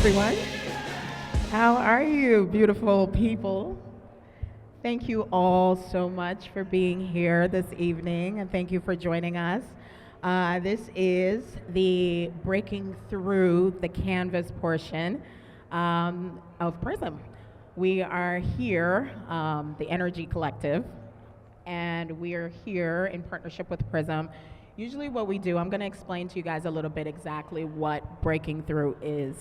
everyone. How are you, beautiful people? Thank you all so much for being here this evening, and thank you for joining us. This is the breaking through the canvas portion of Prizm. We are here, the Energy Collective, and we are here in partnership with Prizm. Usually what we do, I'm going to explain to you guys a little bit exactly what breaking through is.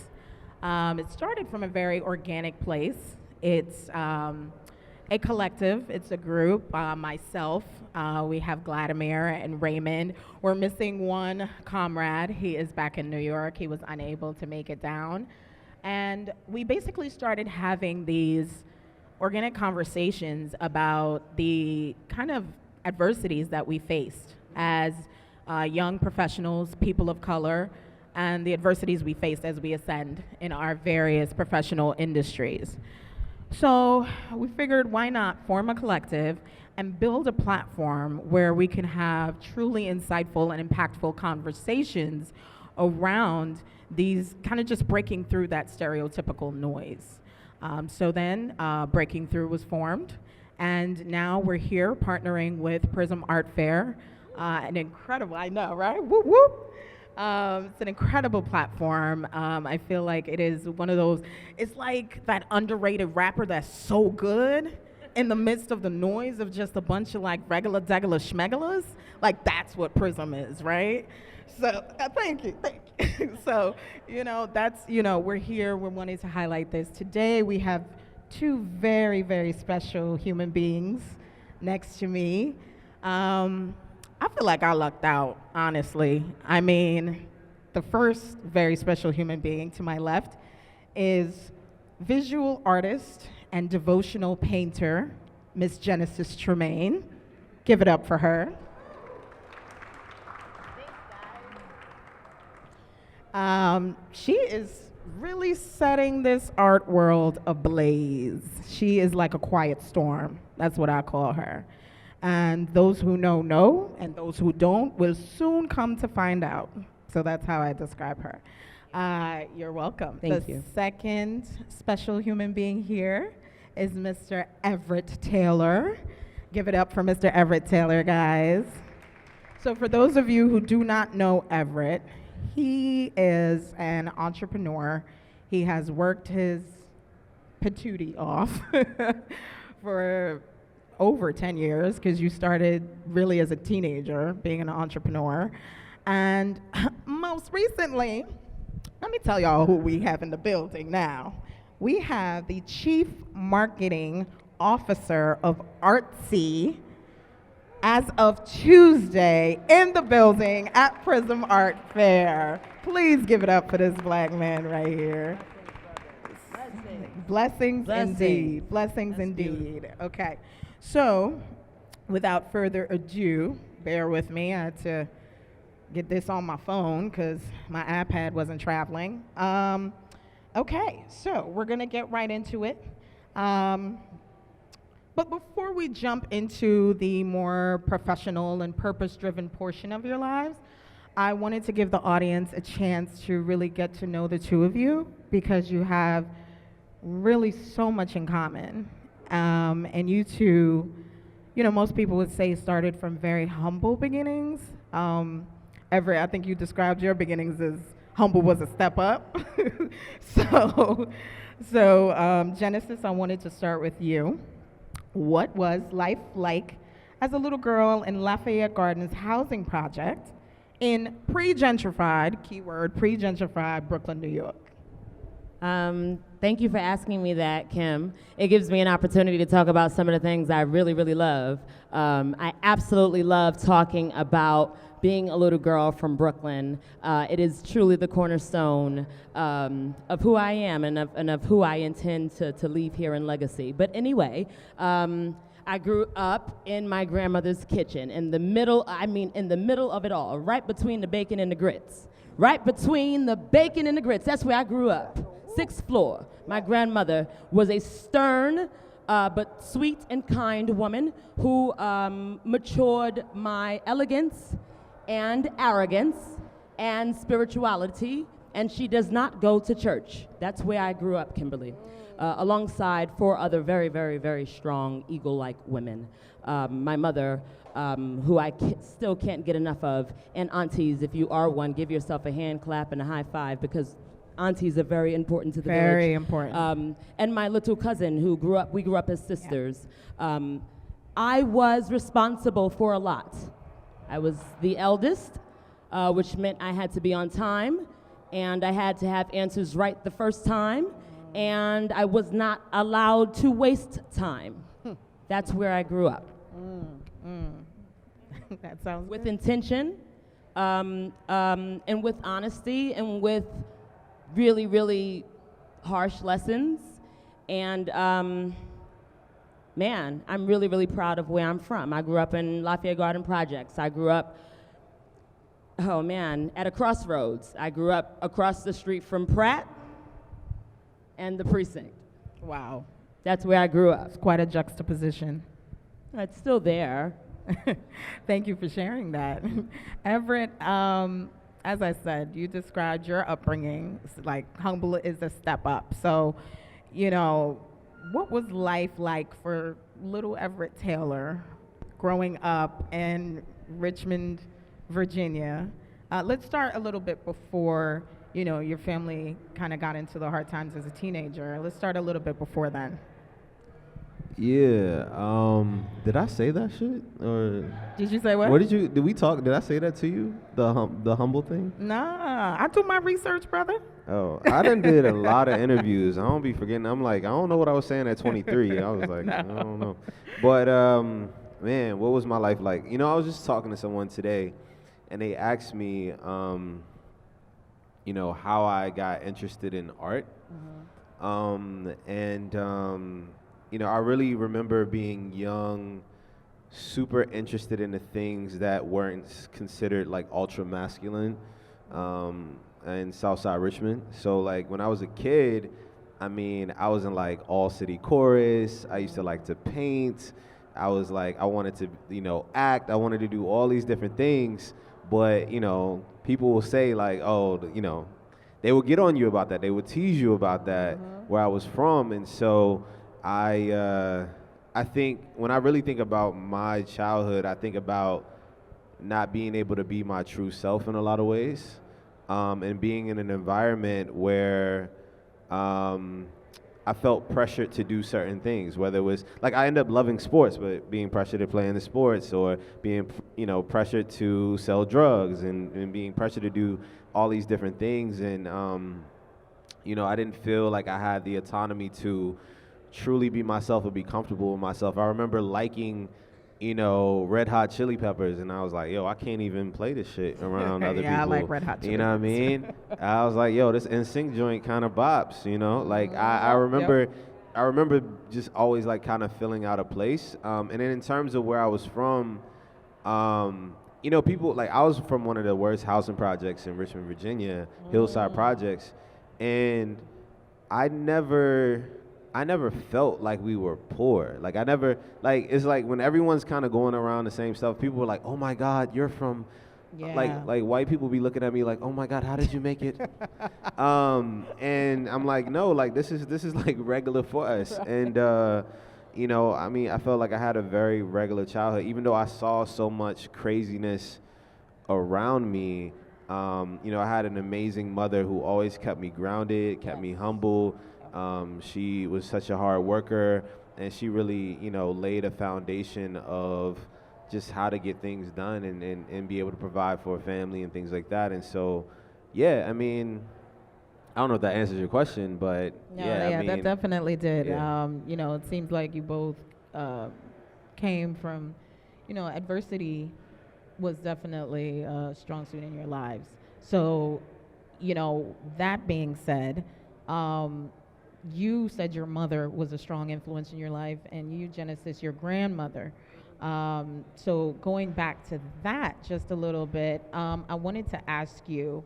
It started from a very organic place. It's a collective, it's a group. Myself, we have Vladimir and Raymond. We're missing one comrade. He is back in New York. He was unable to make it down. And we basically started having these organic conversations about the kind of adversities that we faced as young professionals, people of color, and the adversities we face as we ascend in our various professional industries. So we figured, why not form a collective and build a platform where we can have truly insightful and impactful conversations around these kind of just breaking through that stereotypical noise. So then Breaking Through was formed, and now we're here partnering with Prizm Art Fair, an incredible, I know, right? Whoop, whoop. It's an incredible platform. I feel like it is one of those, it's like that underrated rapper that's so good in the midst of the noise of just a bunch of like regular degular schmegulas. Like that's what Prizm is, right? So thank you. So, that's, we're here, we're wanting to highlight this. Today we have two very, very special human beings next to me. I feel like I lucked out, honestly. I mean, the first very special human being to my left is visual artist and devotional painter, Miss Genesis Tramaine. Give it up for her. She is really setting this art world ablaze. She is like a quiet storm. That's what I call her. And those who know, and those who don't will soon come to find out. So that's how I describe her. You're welcome. Thank you. The second special human being here is Mr. Everette Taylor. Give it up for Mr. Everette Taylor, guys. So for those of you who do not know Everette, he is an entrepreneur. He has worked his patootie off for over 10 years, because you started really as a teenager being an entrepreneur. And most recently, let me tell y'all who we have in the building now. We have the Chief Marketing Officer of Artsy as of Tuesday in the building at Prizm Art Fair. Please give it up for this black man right here. Blessings indeed. Blessings That's indeed. beautiful. Okay. So, without further ado, bear with me. I had to get this on my phone because my iPad wasn't traveling. Okay, so we're going to get right into it. But before we jump into the more professional and purpose-driven portion of your lives, I wanted to give the audience a chance to really get to know the two of you, because you have really so much in common. And you two, most people would say started from very humble beginnings. Everett, I think you described your beginnings as humble was a step up. So Genesis, I wanted to start with you. What was life like as a little girl in Lafayette Gardens housing project in pre-gentrified, keyword, pre-gentrified Brooklyn, New York? Thank you for asking me that, Kim. It gives me an opportunity to talk about some of the things I really, really love. I absolutely love talking about being a little girl from Brooklyn. It is truly the cornerstone of who I am and of who I intend to leave here in legacy. But anyway, I grew up in my grandmother's kitchen, in the middle of it all, right between the bacon and the grits. Right between the bacon and the grits, that's where I grew up. 6th floor. My grandmother was a stern but sweet and kind woman who matured my elegance and arrogance and spirituality and she does not go to church. That's where I grew up, Kimberly, alongside 4 other very, very, very strong eagle-like women. My mother, who I still can't get enough of, and aunties, if you are one, give yourself a hand clap and a high five, because aunties are very important to the village. Very important. And my little cousin who we grew up as sisters. I was responsible for a lot. I was the eldest, which meant I had to be on time, and I had to have answers right the first time, and I was not allowed to waste time. That's where I grew up. That sounds with good. intention, and with honesty, and with really, really harsh lessons. And man, I'm really, really proud of where I'm from. I grew up in Lafayette Garden Projects. I grew up, oh man, at a crossroads. I grew up across the street from Pratt and the precinct. Wow. That's where I grew up. It's quite a juxtaposition. It's still there. Thank you for sharing that. Everette, as I said, you described your upbringing, like humble is a step up. So, you know, what was life like for little Everette Taylor growing up in Richmond, Virginia? Let's start a little bit before, you know, your family kind of got into the hard times as a teenager. Let's start a little bit before then. Yeah. Did I say that shit? Or Did you say what? did we talk? Did I say that to you? The humble thing? Nah, I do my research, brother. Oh, I done did a lot of interviews. I don't be forgetting. I'm like, I don't know what I was saying at 23. I was like, I don't know. But man, what was my life like? You know, I was just talking to someone today, and they asked me, you know, how I got interested in art. You know, I really remember being young, super interested in the things that weren't considered like ultra masculine in Southside Richmond. So like when I was a kid, I mean, I was in like all city chorus. I used to like to paint. I was like, I wanted to, you know, act. I wanted to do all these different things. But, you know, people will say like, oh, you know, they would get on you about that. They would tease you about that where I was from. And so I think when I really think about my childhood, I think about not being able to be my true self in a lot of ways, and being in an environment where I felt pressured to do certain things, whether it was like I ended up loving sports, but being pressured to play in the sports, or being, you know, pressured to sell drugs, and being pressured to do all these different things. And you know, I didn't feel like I had the autonomy to truly be myself or be comfortable with myself. I remember liking, you know, Red Hot Chili Peppers, and I was like, yo, I can't even play this shit around other people. Yeah, I like Red Hot Chili You know what I mean? I was like, yo, this NSYNC joint kind of bops, you know? Like, I remember just always like kind of feeling out of place. And then in terms of where I was from, you know, people, like I was from one of the worst housing projects in Richmond, Virginia, Hillside Projects, and I never felt like we were poor. Like I never, like, it's like when everyone's kind of going around the same stuff, people were like, oh my God, you're from, like white people be looking at me like, oh my God, how did you make it? And I'm like, no, like this is like regular for us. And, you know, I mean, I felt like I had a very regular childhood, even though I saw so much craziness around me. You know, I had an amazing mother who always kept me grounded, kept me humble. She was such a hard worker, and she really, you know, laid a foundation of just how to get things done and be able to provide for a family and things like that. And so, yeah, I mean, I don't know if that answers your question, but No, I mean, that definitely did. yeah. You know, it seems like you both came from, you know, adversity was definitely a strong suit in your lives. So, you know, that being said, you said your mother was a strong influence in your life, and you, Genesis, your grandmother. So going back to that just a little bit, I wanted to ask you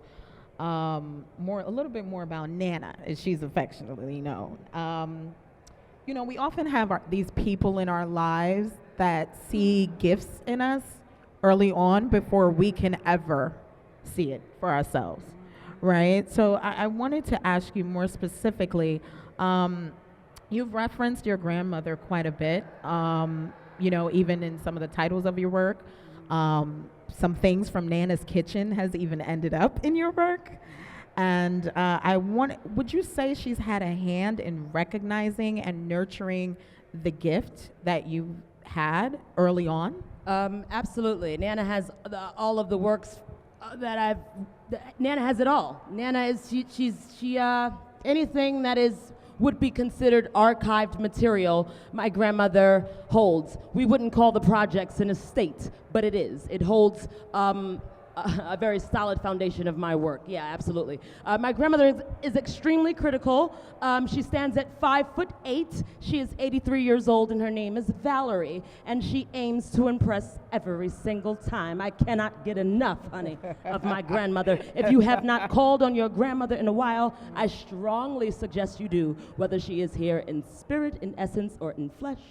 a little bit more about Nana, as she's affectionately known. You know, we often have these people in our lives that see gifts in us early on before we can ever see it for ourselves, right? So I wanted to ask you more specifically. You've referenced your grandmother quite a bit, even in some of the titles of your work. Some things from Nana's Kitchen has even ended up in your work. And would you say she's had a hand in recognizing and nurturing the gift that you had early on? Absolutely. Nana has all of the works Nana has it all. Nana is, anything that would be considered archived material, my grandmother holds. We wouldn't call the projects an estate, but it is. It holds a very solid foundation of my work. Yeah, absolutely. My grandmother is extremely critical. She stands at 5'8". She is 83 years old, and her name is Valerie, and she aims to impress every single time. I cannot get enough, honey, of my grandmother. If you have not called on your grandmother in a while, I strongly suggest you do, whether she is here in spirit, in essence, or in flesh.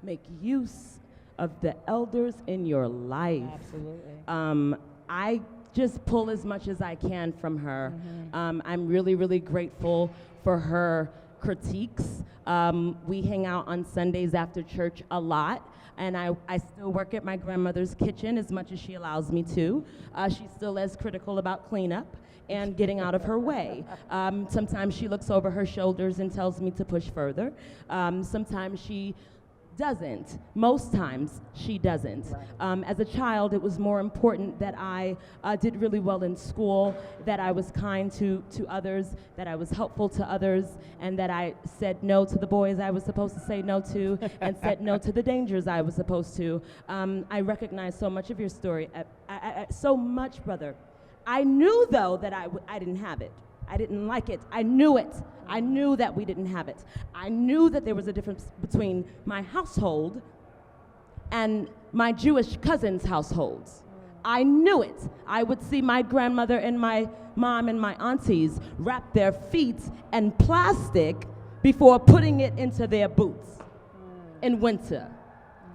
Make use of the elders in your life. Absolutely. I just pull as much as I can from her. I'm really, really grateful for her critiques. We hang out on Sundays after church a lot, and I still work at my grandmother's kitchen as much as she allows me to. She's still as critical about cleanup and getting out of her way. Sometimes she looks over her shoulders and tells me to push further. Sometimes she doesn't. Most times she doesn't. Right. As a child, it was more important that I did really well in school, that I was kind to others, that I was helpful to others, and that I said no to the boys I was supposed to say no to, and said no to the dangers I was supposed to. I recognize so much of your story, so much, brother. I knew, though, that I didn't have it. I didn't like it. I knew it. I knew that we didn't have it. I knew that there was a difference between my household and my Jewish cousins' households. I knew it. I would see my grandmother and my mom and my aunties wrap their feet in plastic before putting it into their boots in winter.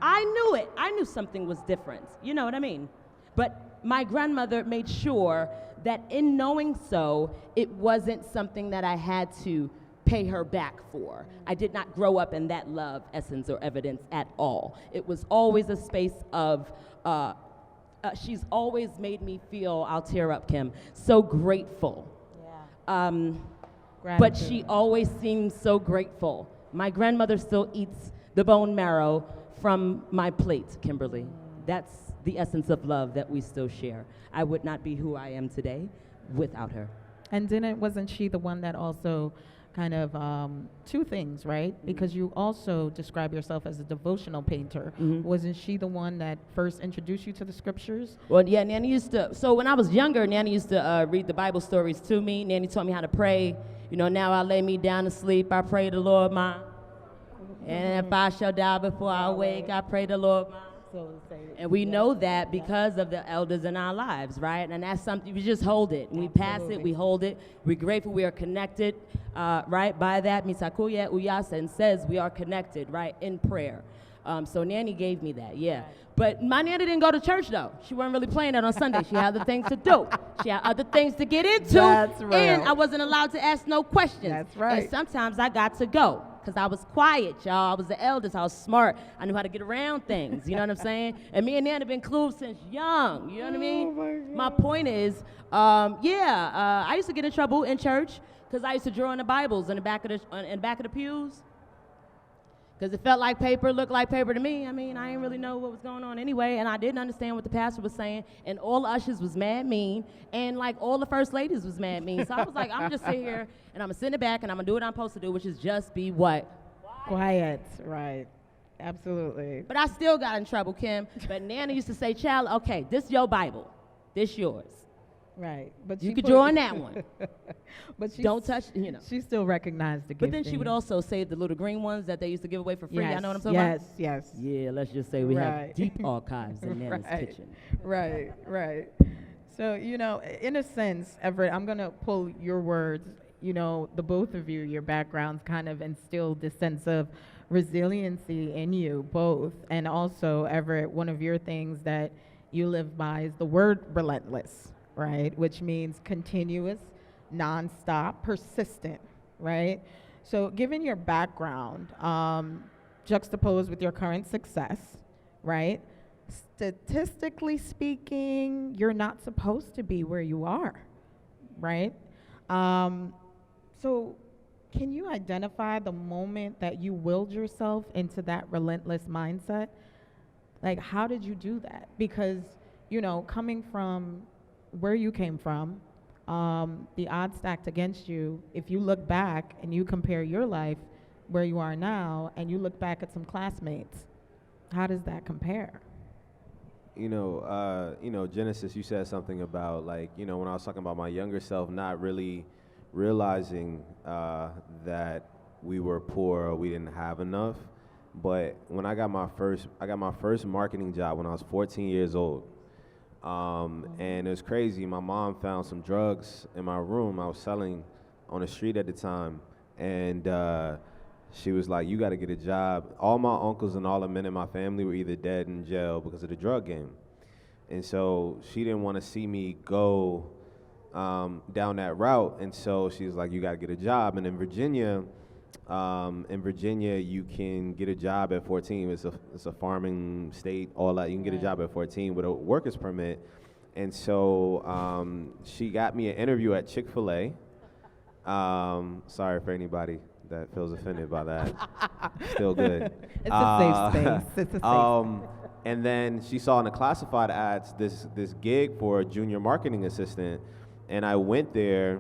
I knew it. I knew something was different. You know what I mean? But my grandmother made sure that in knowing so, it wasn't something that I had to pay her back for. I did not grow up in that love, essence, or evidence at all. It was always a space of, she's always made me feel, I'll tear up, Kim, so grateful. Yeah. But she always seemed so grateful. My grandmother still eats the bone marrow from my plate, Kimberly. That's the essence of love that we still share. I would not be who I am today without her. And wasn't she the one that also kind of, two things, right? Because you also describe yourself as a devotional painter. Wasn't she the one that first introduced you to the scriptures? Well, yeah, Nanny used to, so when I was younger, Nanny used to read the Bible stories to me. Nanny taught me how to pray. You know, now I lay me down to sleep, I pray the Lord my, and if I shall die before I wake, I pray the Lord my. And we know that because of the elders in our lives, right? And that's something, we just hold it. We pass it, we hold it. We're grateful we are connected, right? By that, Misakuya Uyasa says we are connected, right? In prayer. So Nanny gave me that, yeah. But my Nanny didn't go to church, though. She wasn't really playing that on Sunday. She had other things to do. She had other things to get into. That's right. And I wasn't allowed to ask no questions. That's right. And sometimes I got to go. Because I was quiet, y'all. I was the eldest. I was smart. I knew how to get around things. You know what I'm saying? And me and Nan have been cool since young. You know what I mean? My point is, I used to get in trouble in church because I used to draw in the Bibles in the back of the pews. Because it felt like paper, looked like paper to me. I mean, I didn't really know what was going on anyway, and I didn't understand what the pastor was saying, and all the ushers was mad mean, and like all the first ladies was mad mean. So I was like, I'm just sit here, and I'm gonna sit in the back, and I'm gonna do what I'm supposed to do, which is just be what? Quiet, right. Absolutely. But I still got in trouble, Kim. But Nana used to say, child, okay, this your Bible. This yours. Right. But you could draw on that one. But she don't touch, you know. She still recognized the gift. But then she would also save the little green ones that they used to give away for free. Yes, I know what I'm talking about? Yes. Yeah, let's just say we have deep archives in Nana's kitchen. Right. So, you know, in a sense, Everette, I'm going to pull your words. You know, the both of you, your backgrounds kind of instilled this sense of resiliency in you both. And also, Everette, one of your things that you live by is the word relentless, right? Which means continuous, nonstop, persistent, right? So given your background, juxtaposed with your current success, right? Statistically speaking, you're not supposed to be where you are, right? So can you identify the moment that you willed yourself into that relentless mindset? Like, how did you do that? Because, you know, coming from where you came from, the odds stacked against you, if you look back and you compare your life where you are now and you look back at some classmates, how does that compare? Genesis, you said something about, like, when I was talking about my younger self not really realizing that we were poor or we didn't have enough. But when I got my first marketing job when I was 14 years old. And it was crazy. My mom found some drugs in my room. I was selling on the street at the time. And she was like, you got to get a job. All my uncles and all the men in my family were either dead in jail because of the drug game. And so she didn't want to see me go down that route. And so she was like, you got to get a job. And in Virginia, you can get a job at 14. It's a farming state, all that. You can get a job at 14 with a worker's permit. And so she got me an interview at Chick-fil-A. Sorry for anybody that feels offended by that. Still good. It's a safe space. It's a safe space. And then she saw in the classified ads this gig for a junior marketing assistant, and I went there,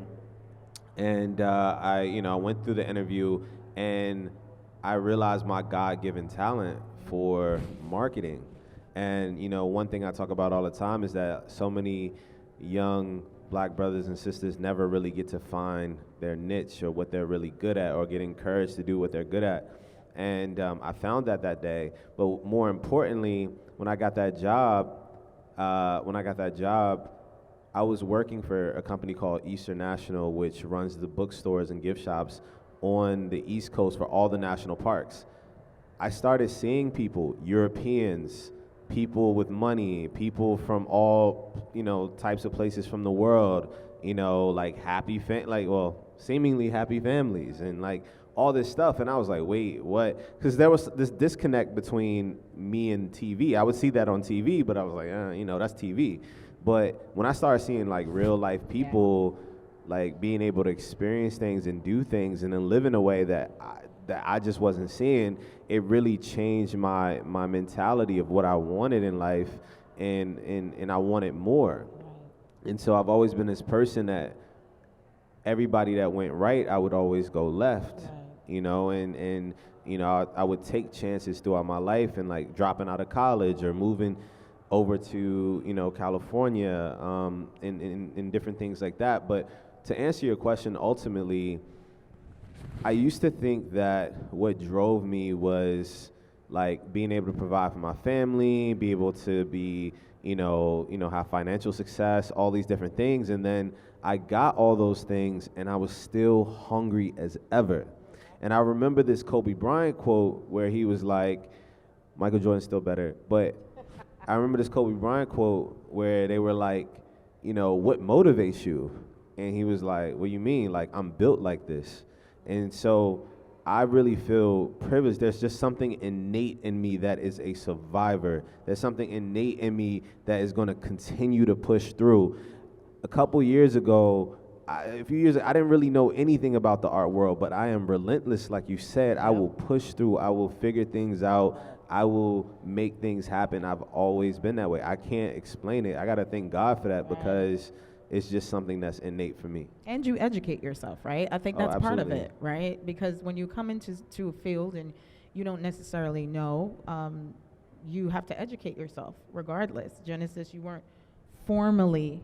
and I went through the interview, and I realized my God-given talent for marketing. And one thing I talk about all the time is that so many young Black brothers and sisters never really get to find their niche or what they're really good at, or get encouraged to do what they're good at. And I found that day. But more importantly, when I got that job, I was working for a company called Eastern National, which runs the bookstores and gift shops on the East Coast for all the national parks. I started seeing people, Europeans, people with money, people from all, types of places from the world, like seemingly happy families, and like all this stuff. And I was like, wait, what? Because there was this disconnect between me and TV. I would see that on TV, but I was like, that's TV. But when I started seeing like real life people, like being able to experience things and do things and then live in a way that I just wasn't seeing, it really changed my mentality of what I wanted in life, and I wanted more. And so I've always been this person that everybody that went right, I would always go left, I would take chances throughout my life, and like dropping out of college or moving over to, California, and different things like that. But to answer your question, ultimately, I used to think that what drove me was like being able to provide for my family, be able to be, have financial success, all these different things. And then I got all those things, and I was still hungry as ever. And I remember this Kobe Bryant quote where he was like, Michael Jordan's still better, but I remember this Kobe Bryant quote where they were like, what motivates you? And he was like, what do you mean? Like, I'm built like this. And so I really feel privileged. There's just something innate in me that is a survivor. There's something innate in me that is going to continue to push through. A couple years ago, a few years ago, I didn't really know anything about the art world, but I am relentless, like you said. I will push through. I will figure things out. I will make things happen. I've always been that way. I can't explain it. I got to thank God for that, because it's just something that's innate for me. And you educate yourself, right? I think that's part of it, right? Because when you come into a field and you don't necessarily know, you have to educate yourself regardless. Genesis, you weren't formally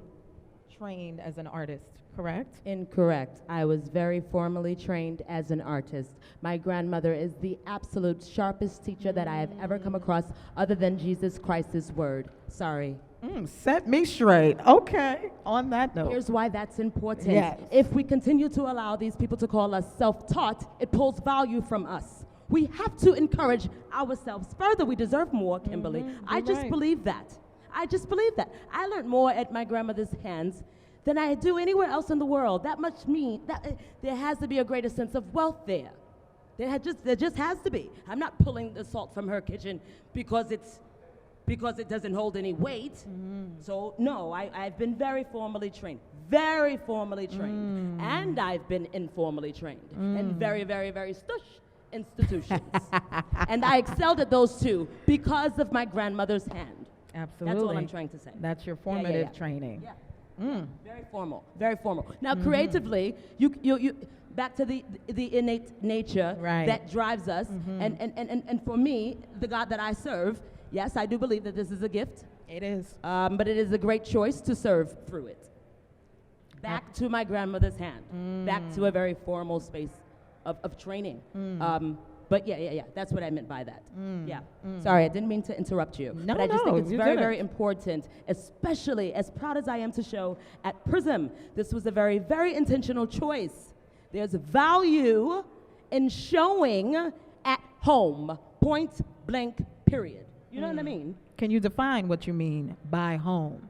trained as an artist, correct? Incorrect. I was very formally trained as an artist. My grandmother is the absolute sharpest teacher that I have ever come across, other than Jesus Christ's word. Sorry. Set me straight. Okay. On that note. Here's why that's important. Yes. If we continue to allow these people to call us self-taught, it pulls value from us. We have to encourage ourselves further. We deserve more, Kimberly. I just believe that. I learned more at my grandmother's hands than I do anywhere else in the world. That much mean that there has to be a greater sense of wealth there. There just has to be. I'm not pulling the salt from her kitchen because it doesn't hold any weight. So no, I've been very formally trained. Very formally trained. And I've been informally trained in very, very, very stush institutions. And I excelled at those two because of my grandmother's hand. Absolutely. That's all I'm trying to say. That's your formative training. Yeah. Very formal, very formal. Now, creatively, you back to the innate nature that drives us. And for me, the God that I serve, yes, I do believe that this is a gift. It is. But it is a great choice to serve through it. Back to my grandmother's hand. Back to a very formal space of training. But yeah, that's what I meant by that. Sorry, I didn't mean to interrupt you. No, but I just think it's very, didn't. very important, especially as proud as I am to show at Prizm. This was a very, very intentional choice. There's value in showing at home, point blank, period. You know what I mean? Can you define what you mean by home?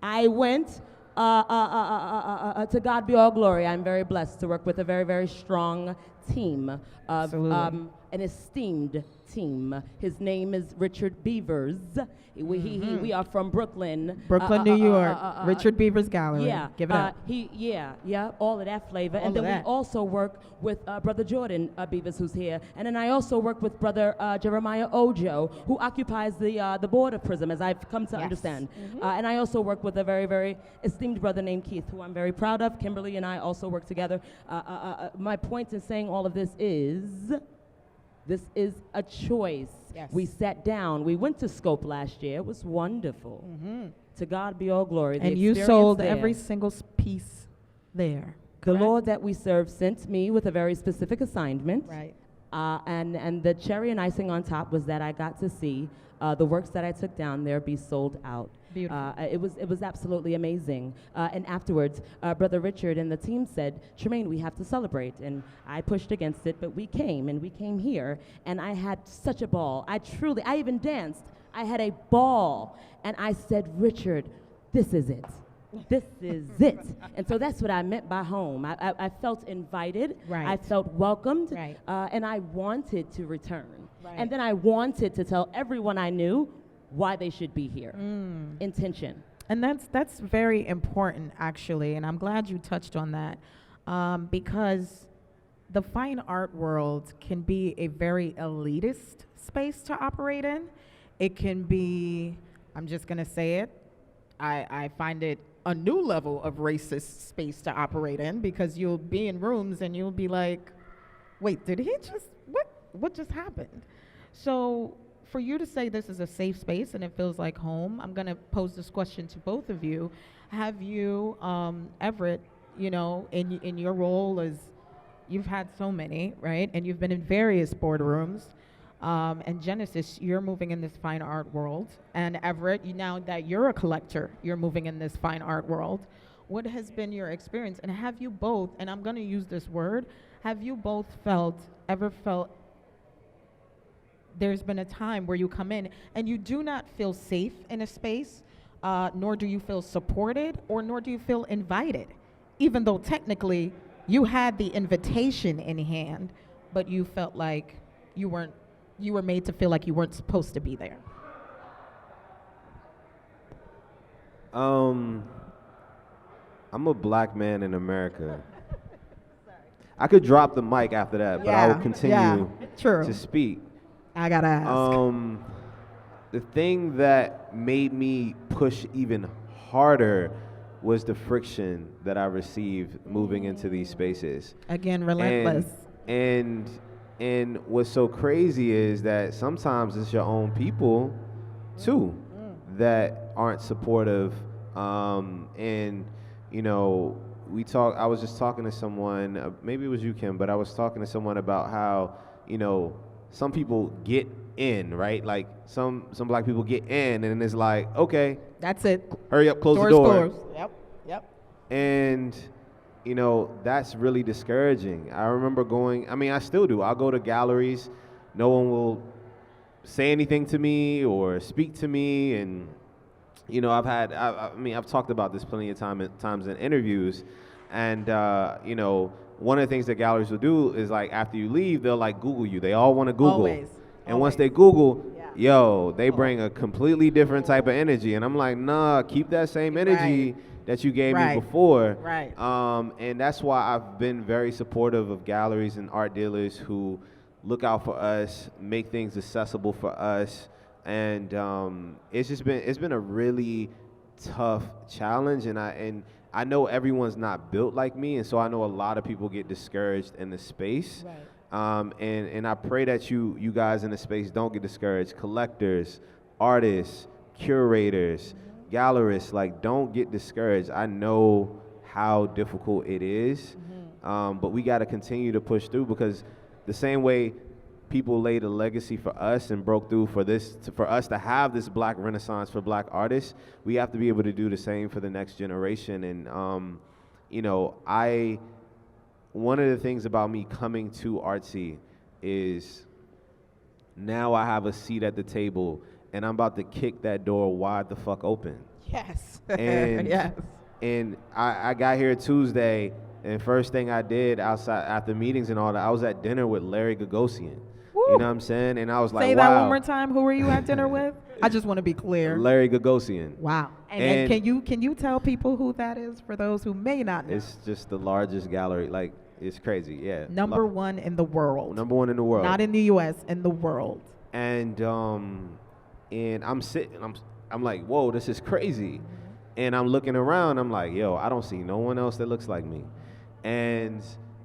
I went, to God be all glory. I'm very blessed to work with a very, very strong team of an esteemed team. His name is Richard Beavers. We are from Brooklyn. New York. Richard Beavers Gallery. Yeah. Give it up. All of that flavor. All and then of we that. also work with Brother Jordan Beavers, who's here. And then I also work with Brother Jeremiah Ojo, who occupies the board of Prizm, as I've come to understand. And I also work with a very, very esteemed brother named Keith, who I'm very proud of. Kimberly and I also work together. My point in saying all of this is a choice. Yes. We sat down. We went to Scope last year. It was wonderful. To God be all glory. And you sold every single piece there. The correct? Lord that we serve sent me with a very specific assignment. Right. And the cherry and icing on top was that I got to see the works that I took down there be sold out. Beautiful. It was absolutely amazing. And afterwards, Brother Richard and the team said, Tramaine, we have to celebrate. And I pushed against it, but we came here, and I had such a ball. I even danced. I had a ball. And I said, Richard, this is it. This is it. And so that's what I meant by home. I felt invited. Right. I felt welcomed. Right. And I wanted to return. Right. And then I wanted to tell everyone I knew why they should be here. Intention. And that's very important, actually, and I'm glad you touched on that, because the fine art world can be a very elitist space to operate in. It can be, I'm just going to say it, I find it a new level of racist space to operate in, because you'll be in rooms and you'll be like, wait, did he just, what just happened? So for you to say this is a safe space and it feels like home, I'm going to pose this question to both of you. Have you, Everette, in your role as, you've had so many, right? And you've been in various boardrooms. And Genesis, you're moving in this fine art world. And Everette, now that you're a collector, you're moving in this fine art world. What has been your experience? And have you both, and I'm going to use this word, have you both ever felt there's been a time where you come in and you do not feel safe in a space, nor do you feel supported, or nor do you feel invited, even though technically you had the invitation in hand, but you felt like you were made to feel like you weren't supposed to be there? I'm a black man in America. I could drop the mic after that, but I will continue to speak. I gotta ask. The thing that made me push even harder was the friction that I received moving into these spaces. Again, relentless. And what's so crazy is that sometimes it's your own people too that aren't supportive. And I was just talking to someone, maybe it was you, Kim, but I was talking to someone about how, some people get in, right? Like some black people get in, and it's like, okay, that's it. Hurry up, close the Doors door. closed. Yep. And that's really discouraging. I remember I still do. I'll go to galleries, no one will say anything to me or speak to me, and you know, I mean, I've talked about this plenty of times in interviews, and you know, one of the things that galleries will do is like after you leave, they'll like Google you. They all want to Google. Always. And once Always. they Google, Yeah. yo, they bring a completely different type of energy, and I'm like, nah, keep that same energy that you gave me Right. before. Right. And that's why I've been very supportive of galleries and art dealers who look out for us, make things accessible for us, and it's been a really tough challenge, and I know everyone's not built like me, and so I know a lot of people get discouraged in the space. Right. And I pray that you guys in the space don't get discouraged. Collectors, artists, curators, gallerists, like don't get discouraged. I know how difficult it is, but we got to continue to push through, because the same way people laid a legacy for us and broke through for for us to have this black renaissance for black artists, we have to be able to do the same for the next generation. And you know, one of the things about me coming to Artsy is now I have a seat at the table, and I'm about to kick that door wide the fuck open. Yes. And yes. and I got here Tuesday, and first thing I did outside after meetings and all that, I was at dinner with Larry Gagosian. Woo. You know what I'm saying? And I was like, Say wow. that one more time. Who were you at dinner with? I just want to be clear. Larry Gagosian. Wow. And can you tell people who that is for those who may not know? It's just the largest gallery. Like, it's crazy. Yeah. Number one in the world. Number one in the world. Not in the U.S., in the world. And I'm sitting. I'm like, whoa, this is crazy. And I'm looking around. I'm like, yo, I don't see no one else that looks like me. And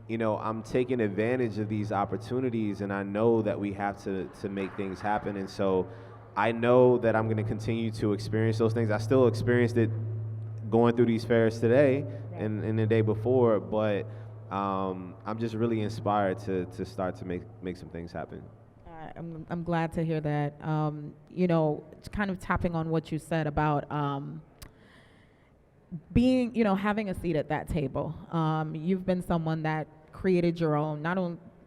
you know, I'm taking advantage of these opportunities, and I know that we have to make things happen. And so I know that I'm going to continue to experience those things. I still experienced it going through these fairs today and the day before, but I'm just really inspired to start to make some things happen. I'm glad to hear that. You know, it's kind of tapping on what you said about being, you know, having a seat at that table. You've been someone that created your own, not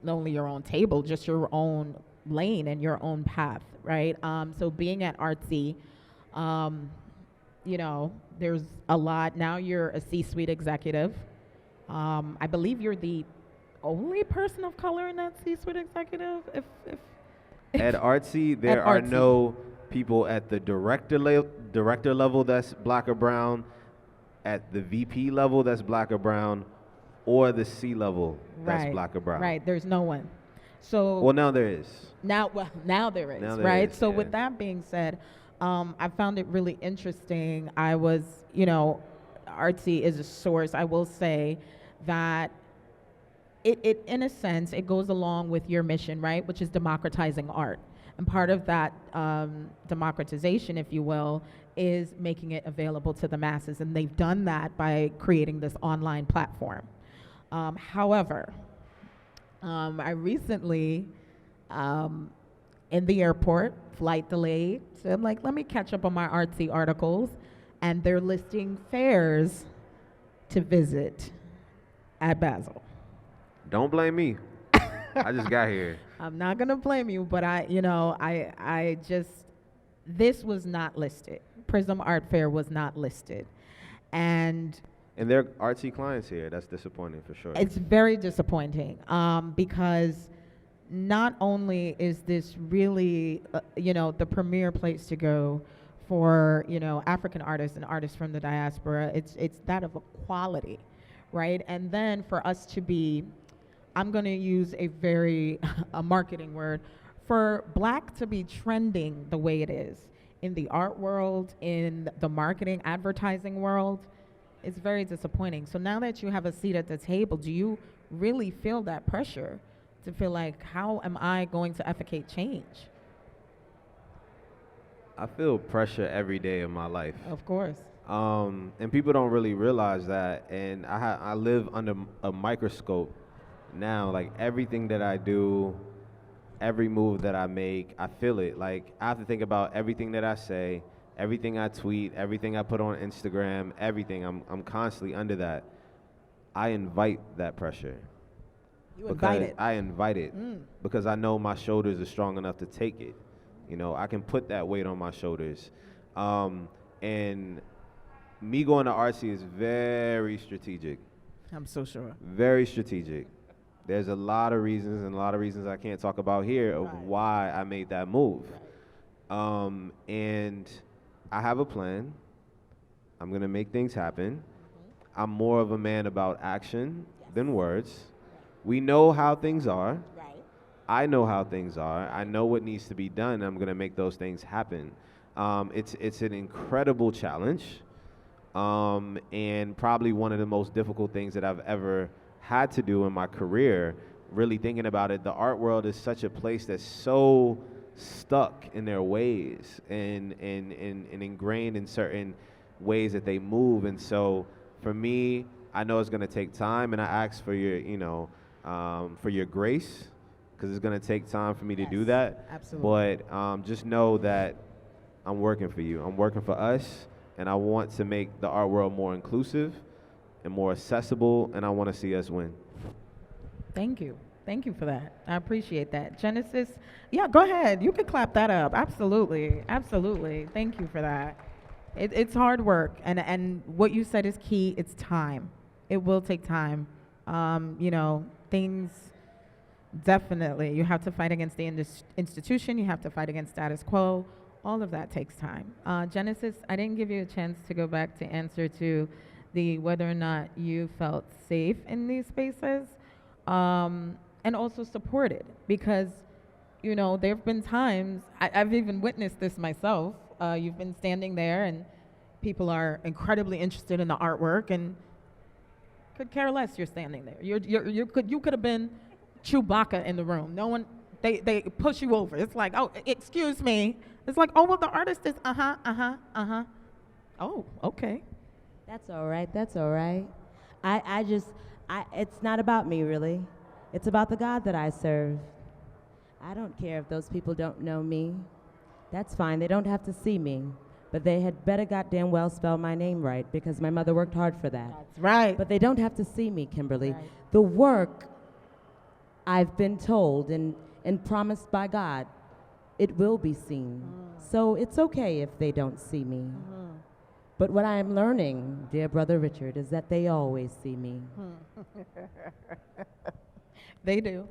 only your own table, just your own lane and your own path, right? So being at Artsy, you know, there's a lot. Now you're a C-suite executive. I believe you're the only person of color in that C-suite executive. At Artsy, there are no people at the director level that's black or brown, at the VP level that's black or brown, or the C level that's black or brown. Right, there's no one. So well, now there is. Now there is, now there right? is, so yeah. with that being said, I found it really interesting. I was, you know, Artsy is a source. I will say that it in a sense, it goes along with your mission, right? Which is democratizing art. And part of that democratization, if you will, is making it available to the masses. And they've done that by creating this online platform. However, I recently, in the airport, flight delayed, so I'm like, let me catch up on my Artsy articles, and they're listing fairs to visit at Basel. Don't blame me. I just got here. I'm not gonna blame you, but I just, this was not listed. Prizm Art Fair was not listed. And they're Artsy clients here. That's disappointing for sure. it's very disappointing because not only is this really, the premier place to go for, African artists and artists from the diaspora, it's that of equality, right? And then for us to be, I'm going to use a marketing word, for black to be trending the way it is in the art world, in the marketing, advertising world, it's very disappointing. So now that you have a seat at the table, do you really feel that pressure to feel like, how am I going to effectuate change? I feel pressure every day of my life. Of course. And people don't really realize that. And I live under a microscope now. Like everything that I do, every move that I make, I feel it. Like I have to think about everything that I say, everything I tweet, everything I put on Instagram, everything. I'm constantly under that. I invite that pressure. You invite it. I invite it because I know my shoulders are strong enough to take it. I can put that weight on my shoulders. And And me going to artsy is very strategic. I'm so sure. Very strategic. There's a lot of reasons, and a lot of reasons I can't talk about here of why I made that move. And I have a plan. I'm gonna make things happen. I'm more of a man about action than words. We know how things are. I know how things are. I know what needs to be done. I'm gonna make those things happen. It's an incredible challenge, and probably one of the most difficult things that I've ever had to do in my career. Really thinking about it, the art world is such a place that's so stuck in their ways and ingrained in certain ways that they move. And so for me, I know it's going to take time, and I ask for your, for your grace, because it's going to take time for me to do that. Absolutely. But just know that I'm working for you. I'm working for us, and I want to make the art world more inclusive and more accessible, and I want to see us win. Thank you. Thank you for that. I appreciate that. Genesis, yeah, go ahead. You can clap that up. Absolutely. Absolutely. Thank you for that. It's hard work, and what you said is key. It's time. It will take time. Things definitely. You have to fight against the institution. You have to fight against status quo. All of that takes time. Genesis, I didn't give you a chance to go back to answer to the whether or not you felt safe in these spaces, and also supported, because there have been times I've even witnessed this myself. You've been standing there, and people are incredibly interested in the artwork, and could care less you're standing there. You could have been Chewbacca in the room. No one, they push you over. It's like, oh, excuse me. It's like, oh, well, the artist is Oh, okay. That's all right. That's all right. It's not about me, really. It's about the God that I serve. I don't care if those people don't know me. That's fine. They don't have to see me. But they had better goddamn well spell my name right, because my mother worked hard for that. That's right. But they don't have to see me, Kimberly. Right. The work, I've been told and promised by God, it will be seen. So it's okay if they don't see me. But what I am learning, dear brother Richard, is that they always see me. They do.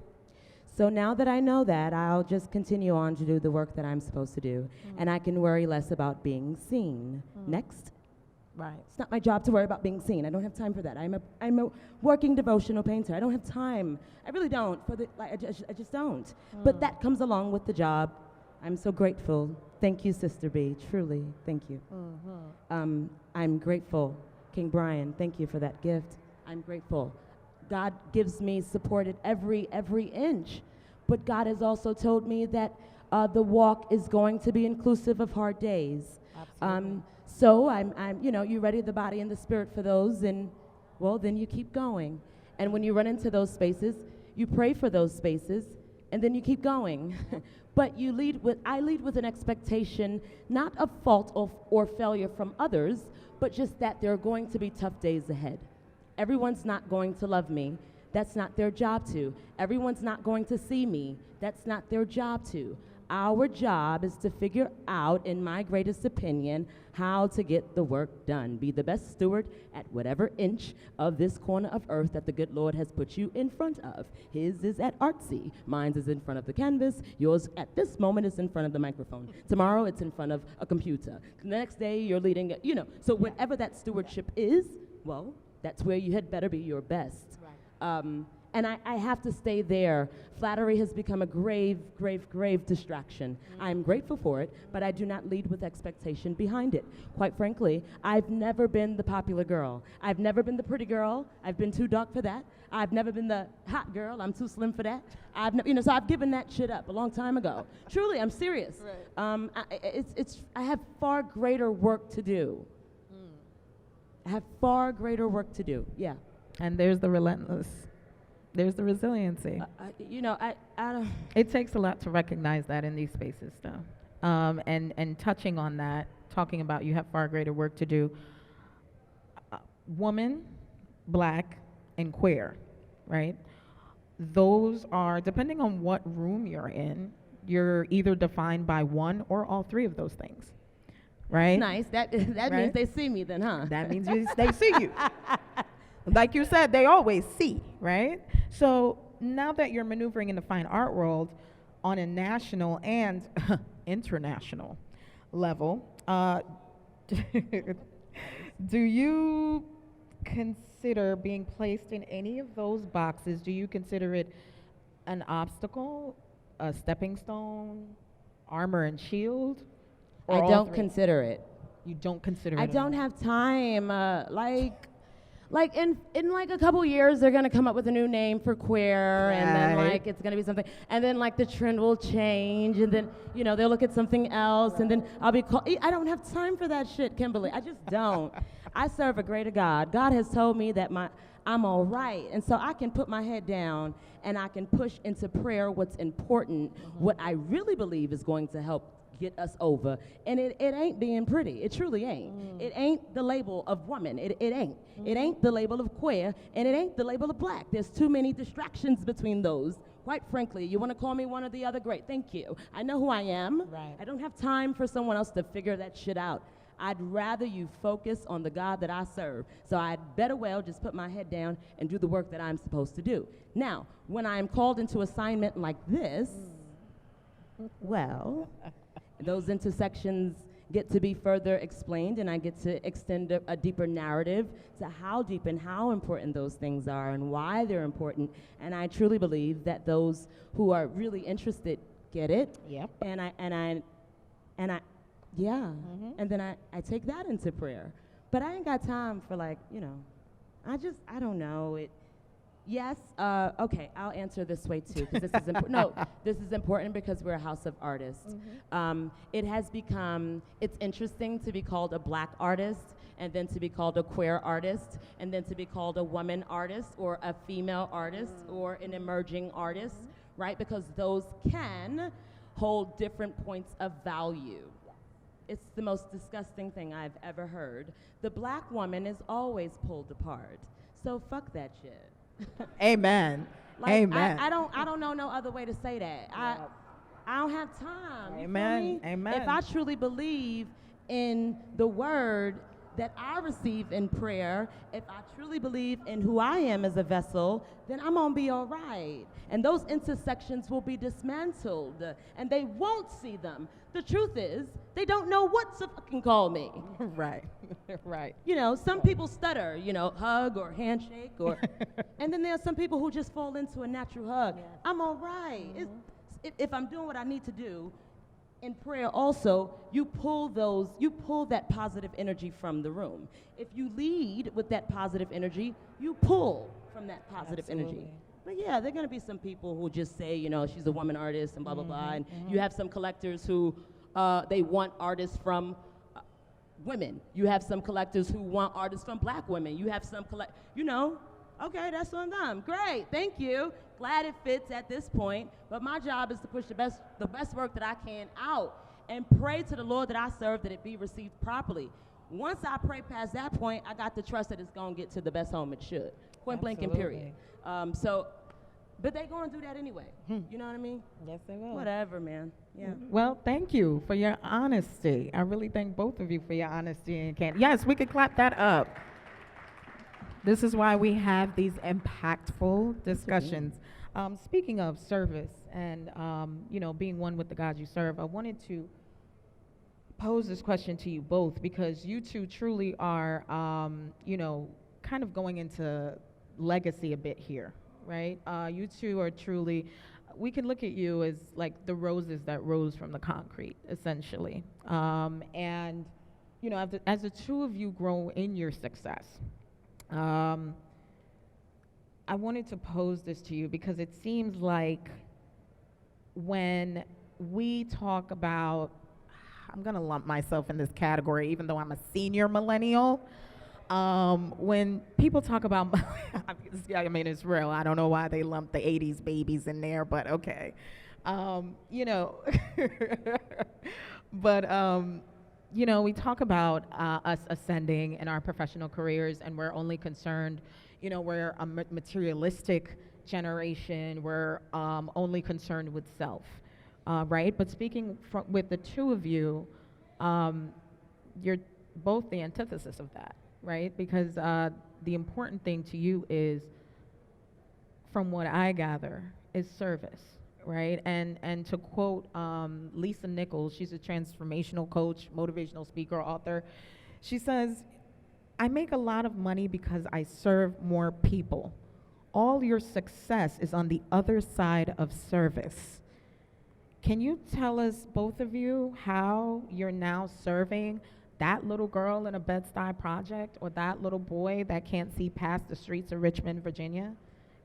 So now that I know that, I'll just continue on to do the work that I'm supposed to do, and I can worry less about being seen. Next. Right. It's not my job to worry about being seen. I don't have time for that. I'm a working devotional painter. I don't have time. I really don't. I just don't. But that comes along with the job. I'm so grateful. Thank you, Sister B. Truly, thank you. I'm grateful. King Brian, thank you for that gift. I'm grateful. God gives me support at every inch. But God has also told me that the walk is going to be inclusive of hard days. Absolutely. So I'm you ready the body and the spirit for those, and well, then you keep going. And when you run into those spaces, you pray for those spaces, and then you keep going. But I lead with an expectation, not of fault or failure from others, but just that there are going to be tough days ahead. Everyone's not going to love me. That's not their job to. Everyone's not going to see me. That's not their job to. Our job is to figure out, in my greatest opinion, how to get the work done. Be the best steward at whatever inch of this corner of earth that the good Lord has put you in front of. His is at artsy. Mine is in front of the canvas. Yours at this moment is in front of the microphone. Tomorrow it's in front of a computer. The next day you're leading, So whatever that stewardship is, well, that's where you had better be your best. Right. And I have to stay there. Flattery has become a grave distraction. I'm grateful for it, but I do not lead with expectation behind it. Quite frankly, I've never been the popular girl. I've never been the pretty girl. I've been too dark for that. I've never been the hot girl. I'm too slim for that. So I've given that shit up a long time ago. Truly, I'm serious. Right. I have far greater work to do. I have far greater work to do. Yeah. And there's the relentless. There's the resiliency. I don't. It takes a lot to recognize that in these spaces, though. And touching on that, talking about you have far greater work to do. Woman, black, and queer, right? Those are, depending on what room you're in, you're either defined by one or all three of those things, right? Nice. That means Right? they see me then, huh? That means they see you. Like you said, they always see, right? So now that you're maneuvering in the fine art world on a national and international level, do you consider being placed in any of those boxes? Do you consider it an obstacle, a stepping stone, armor and shield? I Or all don't three? consider it. You don't consider it. I at don't all? have time. Like in like a couple years, they're gonna come up with a new name for queer, and then Right. like it's gonna be something, and then like the trend will change, and then they'll look at something else, and then I'll be called. I don't have time for that shit, Kimberly. I just don't. I serve a greater God. God has told me that I'm all right, and so I can put my head down and I can push into prayer what's important, what I really believe is going to help get us over. And it ain't being pretty. It truly ain't. It ain't the label of woman. It ain't. It ain't the label of queer, and it ain't the label of black. There's too many distractions between those. Quite frankly, you want to call me one or the other, great, thank you. I know who I am. Right. I don't have time for someone else to figure that shit out. I'd rather you focus on the God that I serve. So I'd better well just put my head down and do the work that I'm supposed to do. Now, when I'm called into assignment like this, well, those intersections get to be further explained, and I get to extend a deeper narrative to how deep and how important those things are and why they're important. And I truly believe that those who are really interested get it. Yep. And I yeah. And then I take that into prayer. But I ain't got time for I don't know. Yes, okay, I'll answer this way too, because this is important. No, this is important because we're a house of artists. It has become, it's interesting to be called a black artist, and then to be called a queer artist, and then to be called a woman artist, or a female artist, or an emerging artist, right? Because those can hold different points of value. It's the most disgusting thing I've ever heard. The black woman is always pulled apart. So fuck that shit. Amen. Amen. I don't know no other way to say that. I don't have time. You Amen. feel me? Amen. If I truly believe in the word that I receive in prayer, if I truly believe in who I am as a vessel, then I'm gonna be all right. And those intersections will be dismantled, and they won't see them. The truth is, they don't know what to fucking call me. Right. Right. Some people stutter, hug or handshake, and then there are some people who just fall into a natural hug. Yeah. I'm all right. If I'm doing what I need to do, in prayer also, you pull that positive energy from the room. If you lead with that positive energy, you pull from that positive energy. But yeah, there are going to be some people who just say, she's a woman artist and blah, blah, blah. And you have some collectors who, they want artists from women. You have some collectors who want artists from black women. You have some okay, that's on them. Great, thank you. Glad it fits at this point. But my job is to push the best work that I can out and pray to the Lord that I serve that it be received properly. Once I pray past that point, I got to trust that it's going to get to the best home it should. Point blank and period. But they going to do that anyway. You know what I mean? Yes, they will. Whatever, man. Yeah. Well, thank you for your honesty. I really thank both of you for your honesty and candor. Yes, we could clap that up. This is why we have these impactful discussions. Speaking of service and being one with the God you serve, I wanted to pose this question to you both because you two truly are, kind of going into legacy a bit here, right? You two are truly, we can look at you as like the roses that rose from the concrete, essentially. And as the two of you grow in your success, I wanted to pose this to you because it seems like when we talk about, I'm going to lump myself in this category even though I'm a senior millennial. When people talk about, I mean, it's real. I don't know why they lump the 80s babies in there, but okay. But, we talk about us ascending in our professional careers, and we're only concerned, we're a materialistic generation. We're only concerned with self, right? But speaking with the two of you, you're both the antithesis of that, right? Because the important thing to you is, from what I gather, is service, right? And to quote Lisa Nichols, she's a transformational coach, motivational speaker, author. She says, "I make a lot of money because I serve more people. All your success is on the other side of service." Can you tell us, both of you, how you're now serving that little girl in a Bed-Stuy project, or that little boy that can't see past the streets of Richmond, Virginia?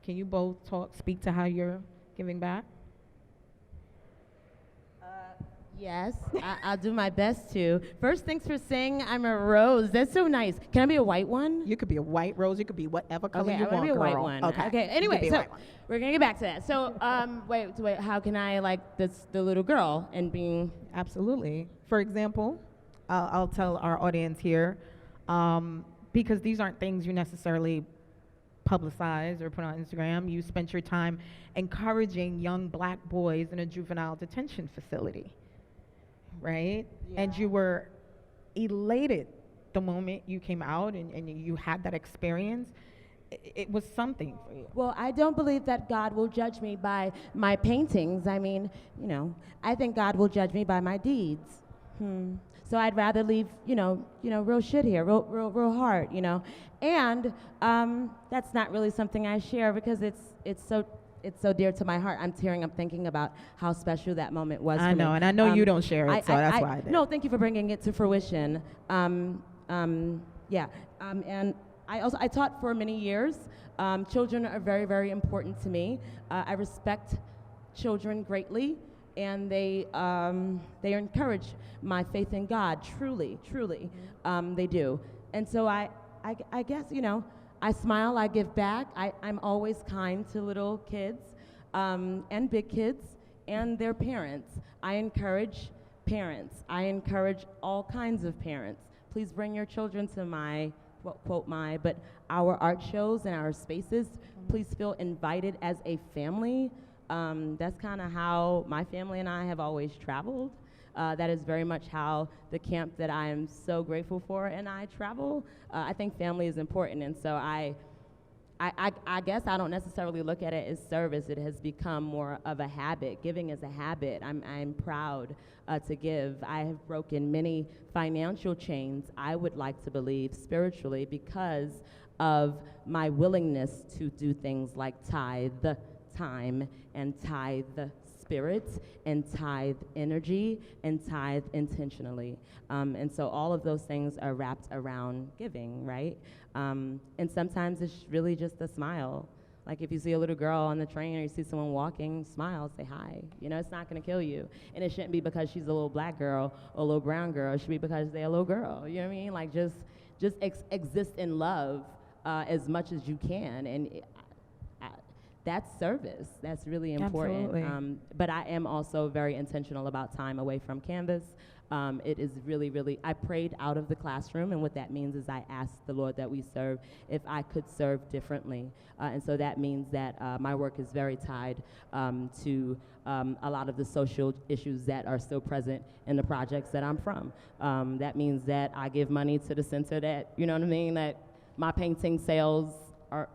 Can you both speak to how you're giving back? Yes, I'll do my best to. First, thanks for saying I'm a rose. That's so nice. Can I be a white one? You could be a white rose. You could be whatever color Okay, you I want want, to be a white girl. one. Okay. Okay. You Anyway, could be a so white one. we're gonna get back to that. So, wait. How can I like the little girl and being? Absolutely. For example, I'll tell our audience here, because these aren't things you necessarily publicize or put on Instagram. You spent your time encouraging young black boys in a juvenile detention facility, right? Yeah. And you were elated the moment you came out and you had that experience. It was something for you. Well, I don't believe that God will judge me by my paintings. I mean, I think God will judge me by my deeds. So I'd rather leave, real shit here, real hard, And that's not really something I share because it's so dear to my heart. I'm tearing up thinking about how special that moment was. I for know, me. and I know you don't share it, so that's why I did. No, thank you for bringing it to fruition. And I taught for many years. Children are very, very important to me. I respect children greatly, and they encourage my faith in God. Truly, they do. And so I guess I smile, I give back. I'm always kind to little kids and big kids and their parents. I encourage parents. I encourage all kinds of parents. Please bring your children to my, but our art shows and our spaces. Please feel invited as a family. That's kind of how my family and I have always traveled. That is very much how the camp that I am so grateful for and I travel. I think family is important, and so I guess I don't necessarily look at it as service. It has become more of a habit. Giving is a habit. I'm proud to give. I have broken many financial chains, I would like to believe, spiritually, because of my willingness to do things like tithe time and tithe spirit and tithe energy and tithe intentionally. And so all of those things are wrapped around giving, right? And sometimes it's really just a smile. Like if you see a little girl on the train or you see someone walking, smile, say hi. It's not gonna kill you. And it shouldn't be because she's a little black girl or a little brown girl. It should be because they're a little girl. You know what I mean? Like just exist in love as much as you can. And that's service. That's really important. Absolutely. But I am also very intentional about time away from canvas. It is really, really, I prayed out of the classroom, and what that means is I asked the Lord that we serve if I could serve differently. And so that means that my work is very tied to a lot of the social issues that are still present in the projects that I'm from. That means that I give money to the center that, that my painting sales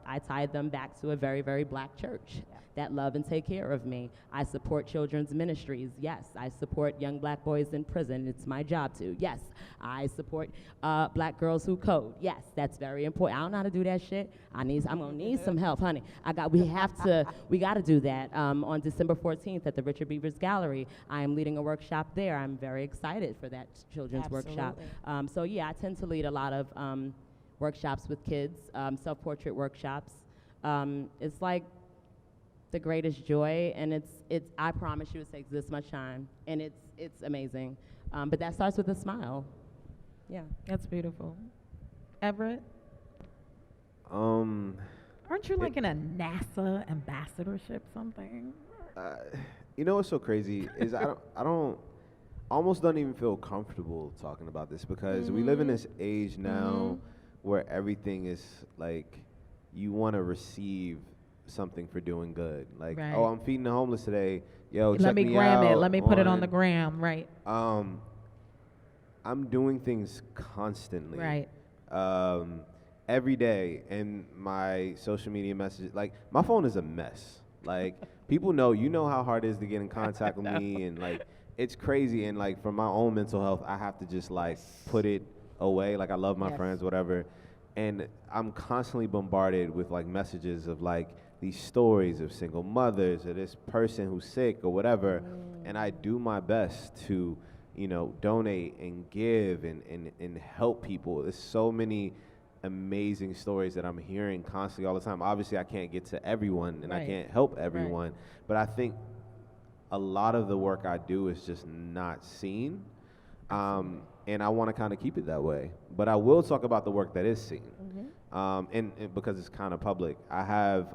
I tied them back to a very, very black church that love and take care of me. I support children's ministries. Yes, I support young black boys in prison. It's my job to. Yes, I support black girls who code. Yes, that's very important. I don't know how to do that shit. I'm gonna need some help, honey. We gotta do that. On December 14th at the Richard Beavers Gallery, I am leading a workshop there. I'm very excited for that children's workshop. So yeah, I tend to lead a lot of workshops with kids, self-portrait workshops. It's like the greatest joy, and it's I promise you it takes this much time, and it's amazing. But that starts with a smile. Yeah. That's beautiful. Everett? Um, Aren't you like in a NASA ambassadorship something? What's so crazy is I almost don't even feel comfortable talking about this because we live in this age now where everything is like you want to receive something for doing good. Like, right. Oh, I'm feeding the homeless today. Yo, Let check me me gram out it. Let me put it on the gram. Right. I'm doing things constantly. Right. Um, every day, and my social media messages, like my phone is a mess. Like people know, you know how hard it is to get in contact with me, and like it's crazy. And like for my own mental health, I have to just like put it away. Like I love my Yes. friends, whatever, and I'm constantly bombarded with like messages of like these stories of single mothers or this person who's sick or whatever, and I do my best to, you know, donate and give and help people. There's so many amazing stories that I'm hearing constantly all the time. Obviously, I can't get to everyone and I Right. can't help everyone, but I think a lot of the work I do is just not seen. And I want to kind of keep it that way. But I will talk about the work that is seen, and because it's kind of public. I have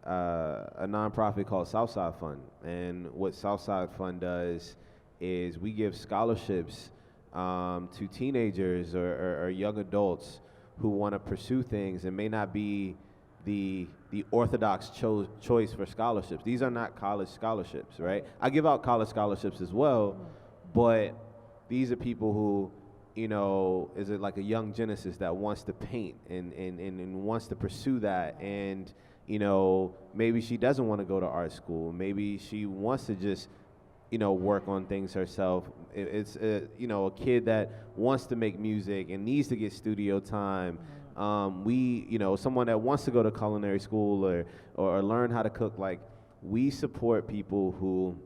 a nonprofit called Southside Fund, and what Southside Fund does is we give scholarships to teenagers or young adults who want to pursue things and may not be the orthodox choice for scholarships. These are not college scholarships, right? I give out college scholarships as well, but these are people who, you know, is it like a young Genesis that wants to paint and wants to pursue that, and you know, maybe she doesn't want to go to art school. Maybe she wants to just, you know, work on things herself. It's you know, a kid that wants to make music and needs to get studio time. You know, someone that wants to go to culinary school or learn how to cook. Like, we support people who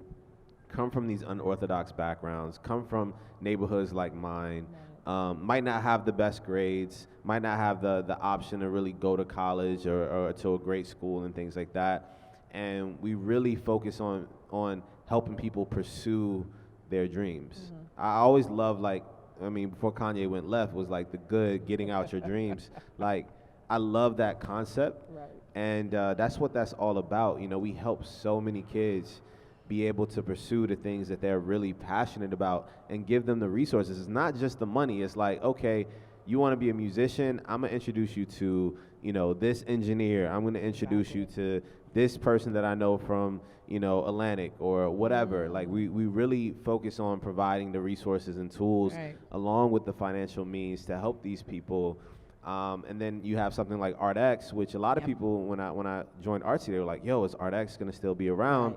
come from these unorthodox backgrounds, come from neighborhoods like mine, might not have the best grades, might not have the option to really go to college or to a great school and things like that. And we really focus on helping people pursue their dreams. I always love, like, I mean, before Kanye went left, was like the good getting out your dreams. Like, I love that concept. Right. And that's what that's all about. You know, we help so many kids be able to pursue the things that they're really passionate about and give them the resources. It's not just the money. It's like, okay, you want to be a musician? I'm going to introduce you to, you know, this engineer. I'm going to introduce you to this person that I know from, you know, Atlantic or whatever. Like, we really focus on providing the resources and tools along with the financial means to help these people. And then you have something like ArtX, which a lot of people, when I joined Artsy, they were like, yo, is ArtX going to still be around?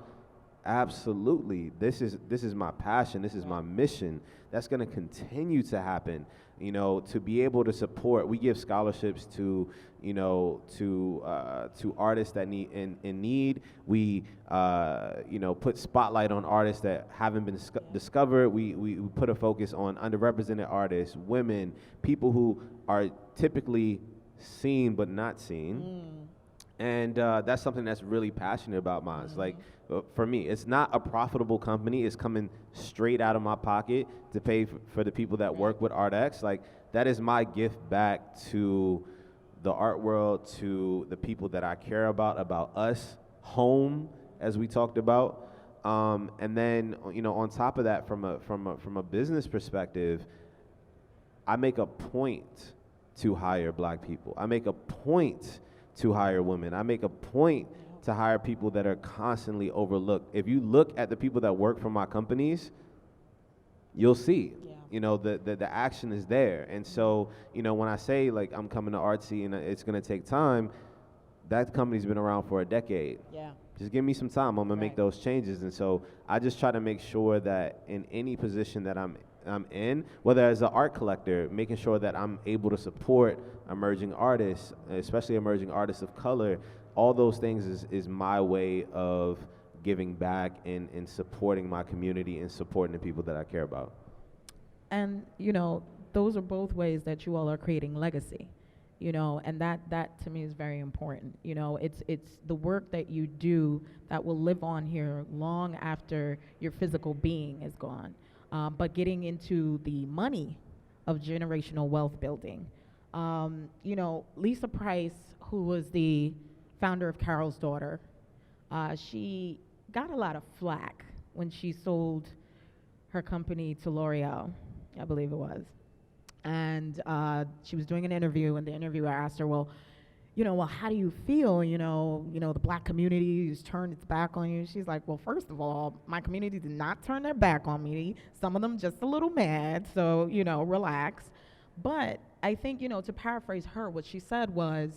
Absolutely. This is my passion. This is my mission. That's going to continue to happen. You know, to be able to support, we give scholarships to, you know, to artists that need in need. We you know, put spotlight on artists that haven't been discovered. We put a focus on underrepresented artists, women, people who are typically seen but not seen. And that's something that's really passionate about mine. It's like, for me, it's not a profitable company. It's coming straight out of my pocket to pay for the people that work with ArtX. Like, that is my gift back to the art world, to the people that I care about us, home, as we talked about. And then, you know, on top of that, from a business perspective, I make a point to hire Black people. I make a point to hire women. I make a point to hire people that are constantly overlooked. If you look at the people that work for my companies, you'll see, you know, the action is there. And so, you know, when I say, like, I'm coming to Artsy and it's going to take time, that company's been around for a decade. Just give me some time. I'm going to make those changes. And so I just try to make sure that in any position that I'm in, whether as an art collector, making sure that I'm able to support emerging artists, especially emerging artists of color. All those things is my way of giving back and supporting my community and supporting the people that I care about. And, you know, those are both ways that you all are creating legacy, you know, and that to me is very important. You know, it's the work that you do that will live on here long after your physical being is gone. But getting into the money of generational wealth building. You know, Lisa Price, who was the founder of Carol's Daughter, she got a lot of flack when she sold her company to L'Oreal, I believe it was. And she was doing an interview, and the interviewer asked her, well, well, how do you feel? The black community has turned its back on you. She's like, well, first of all, my community did not turn their back on me. Some of them just a little mad, so, relax. But I think, to paraphrase her, what she said was,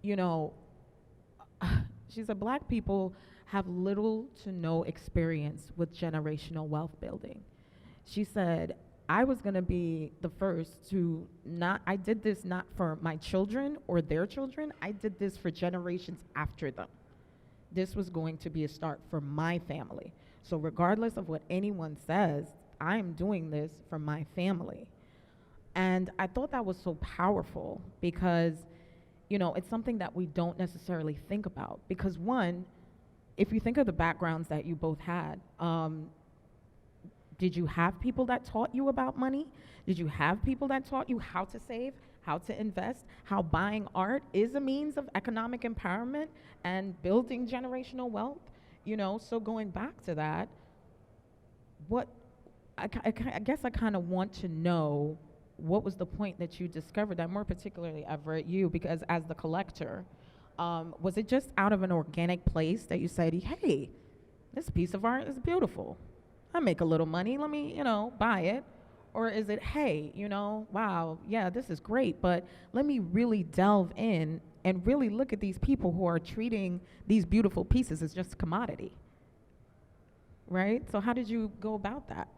you know, she said black people have little to no experience with generational wealth building. She said, I was going to be the first to I did this not for my children or their children. I did this for generations after them. This was going to be a start for my family. So regardless of what anyone says, I am doing this for my family. And I thought that was so powerful because, it's something that we don't necessarily think about. Because one, if you think of the backgrounds that you both had, did you have people that taught you about money? Did you have people that taught you how to save, how to invest, how buying art is a means of economic empowerment and building generational wealth? So going back to that, I guess I kind of want to know what was the point that you discovered that, more particularly Everette, you, because as the collector, was it just out of an organic place that you said, hey, this piece of art is beautiful. I make a little money, let me, buy it? Or is it, hey, wow, yeah, this is great, but let me really delve in and really look at these people who are treating these beautiful pieces as just commodity, right? So how did you go about that?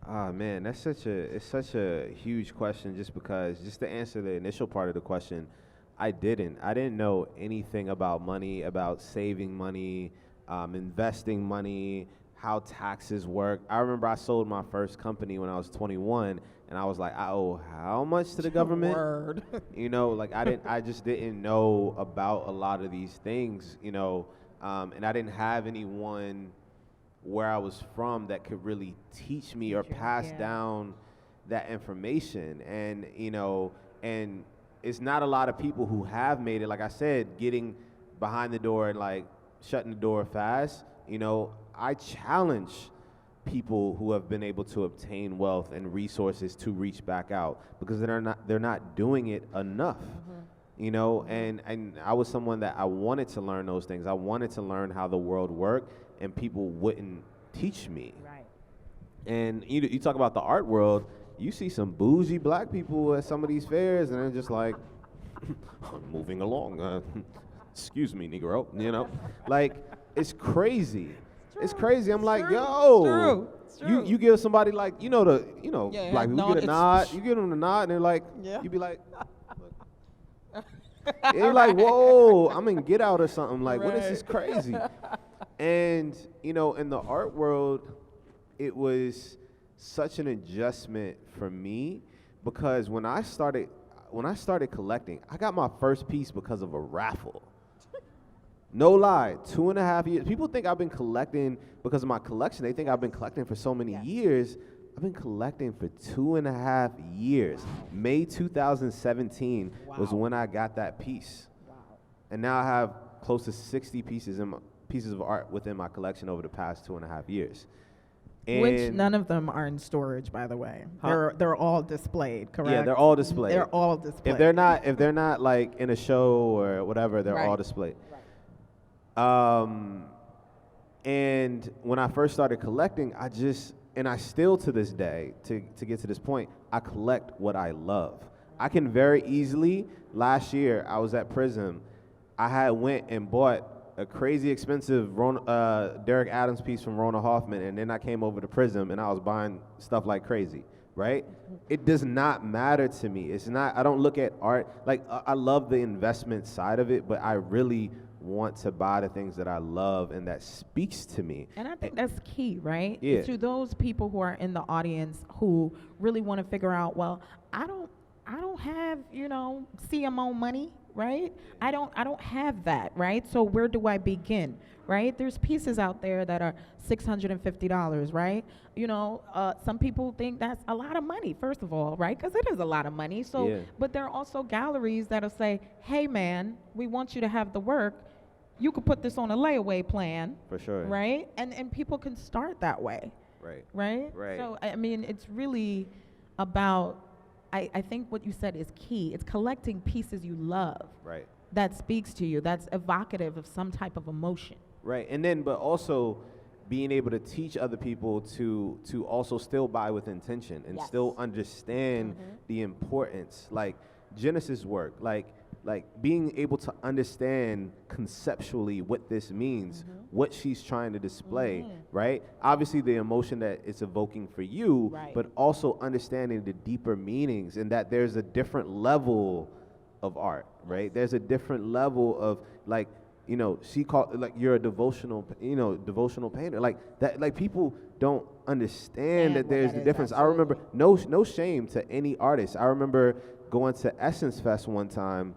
Man, it's such a huge question just to answer the initial part of the question, I didn't know anything about money, about saving money, investing money, how taxes work. I remember I sold my first company when I was 21, and I was like, I owe how much to the government? Word. I just didn't know about a lot of these things, and I didn't have anyone where I was from that could really teach me or pass down that information. And, and it's not a lot of people who have made it. Like I said, getting behind the door and shutting the door fast, I challenge people who have been able to obtain wealth and resources to reach back out because they're not doing it enough. And I was someone that I wanted to learn those things. I wanted to learn how the world worked, and people wouldn't teach me. Right. And you talk about the art world, you see some bougie black people at some of these fairs, and they're just like, moving along. Excuse me, Negro. It's crazy. It's crazy. I'm like, yo, it's true. You give somebody black people get a nod. You give them the nod, and they're like, you be like, they're like, whoa, I'm in Get Out or something. Like, what is this crazy? And in the art world, it was such an adjustment for me because when I started collecting, I got my first piece because of a raffle. No lie, 2.5 years. People think I've been collecting because of my collection. They think I've been collecting for so many years. I've been collecting for 2.5 years. May 2017 was when I got that piece. Wow. And now I have close to 60 pieces of art within my collection over the past 2.5 years. And which none of them are in storage, by the way. They're all displayed, correct? Yeah, they're all displayed. They're all displayed. If they're not like in a show or whatever, they're all displayed. And when I first started collecting, I still to this day, to get to this point, I collect what I love. I can very easily, last year I was at Prizm, I had went and bought a crazy expensive Derek Adams piece from Rona Hoffman, and then I came over to Prizm and I was buying stuff like crazy, right? It does not matter to me. I don't look at art, I love the investment side of it, but I really want to buy the things that I love and that speaks to me. And I think that's key, right? Yeah. To those people who are in the audience who really want to figure out, well, I don't have, CMO money, right? I don't have that, right? So where do I begin, right? There's pieces out there that are $650, right? Some people think that's a lot of money, first of all, right? Because it is a lot of money. So, but there are also galleries that'll say, hey man, we want you to have the work. You could put this on a layaway plan. For sure. Right? And people can start that way. Right. Right? Right. So, I mean, it's really about I think what you said is key. It's collecting pieces you love Right. that speaks to you, that's evocative of some type of emotion. Right. And then, but also being able to teach other people to also still buy with intention and Yes. still understand the importance, like Genesis work, like being able to understand conceptually what this means, what she's trying to display, right? Obviously the emotion that it's evoking for you, Right. but also understanding the deeper meanings, and that there's a different level of art, right? There's a different level of, like, you know, she called, like, you're a devotional, you know, devotional painter, like that. Like, people don't understand that what there's that the is, difference. I remember, no shame to any artist. I remember going to Essence Fest one time,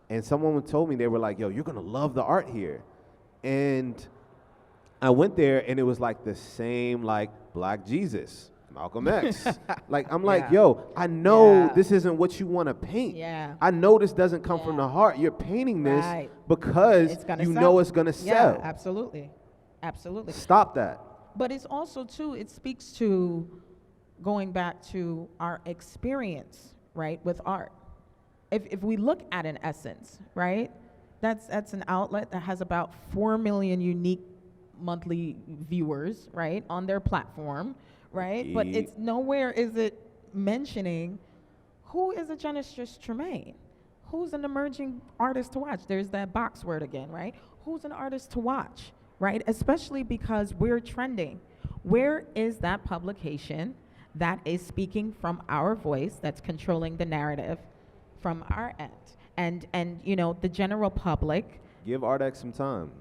and someone told me, they were like, yo, you're gonna love the art here. And I went there, and it was like the same, like, Black Jesus, Malcolm X. Like, I'm like, yo, I know this isn't what you want to paint. Yeah. I know this doesn't come from the heart. You're painting this Right. because It's gonna you sell. know it's gonna sell. Yeah, absolutely. Absolutely. Stop that. But it's also, too, it speaks to going back to our experience, right, with art. If we look at an Essence, right, that's an outlet that has about 4 million unique monthly viewers, right, on their platform, right? But it's nowhere is it mentioning who is a Genesis Tramaine, who's an emerging artist to watch. There's that box word again, right? Who's an artist to watch, right? Especially because we're trending. Where is that publication that is speaking from our voice, that's controlling the narrative from our end? And you know, the general public, Give ArtX some time.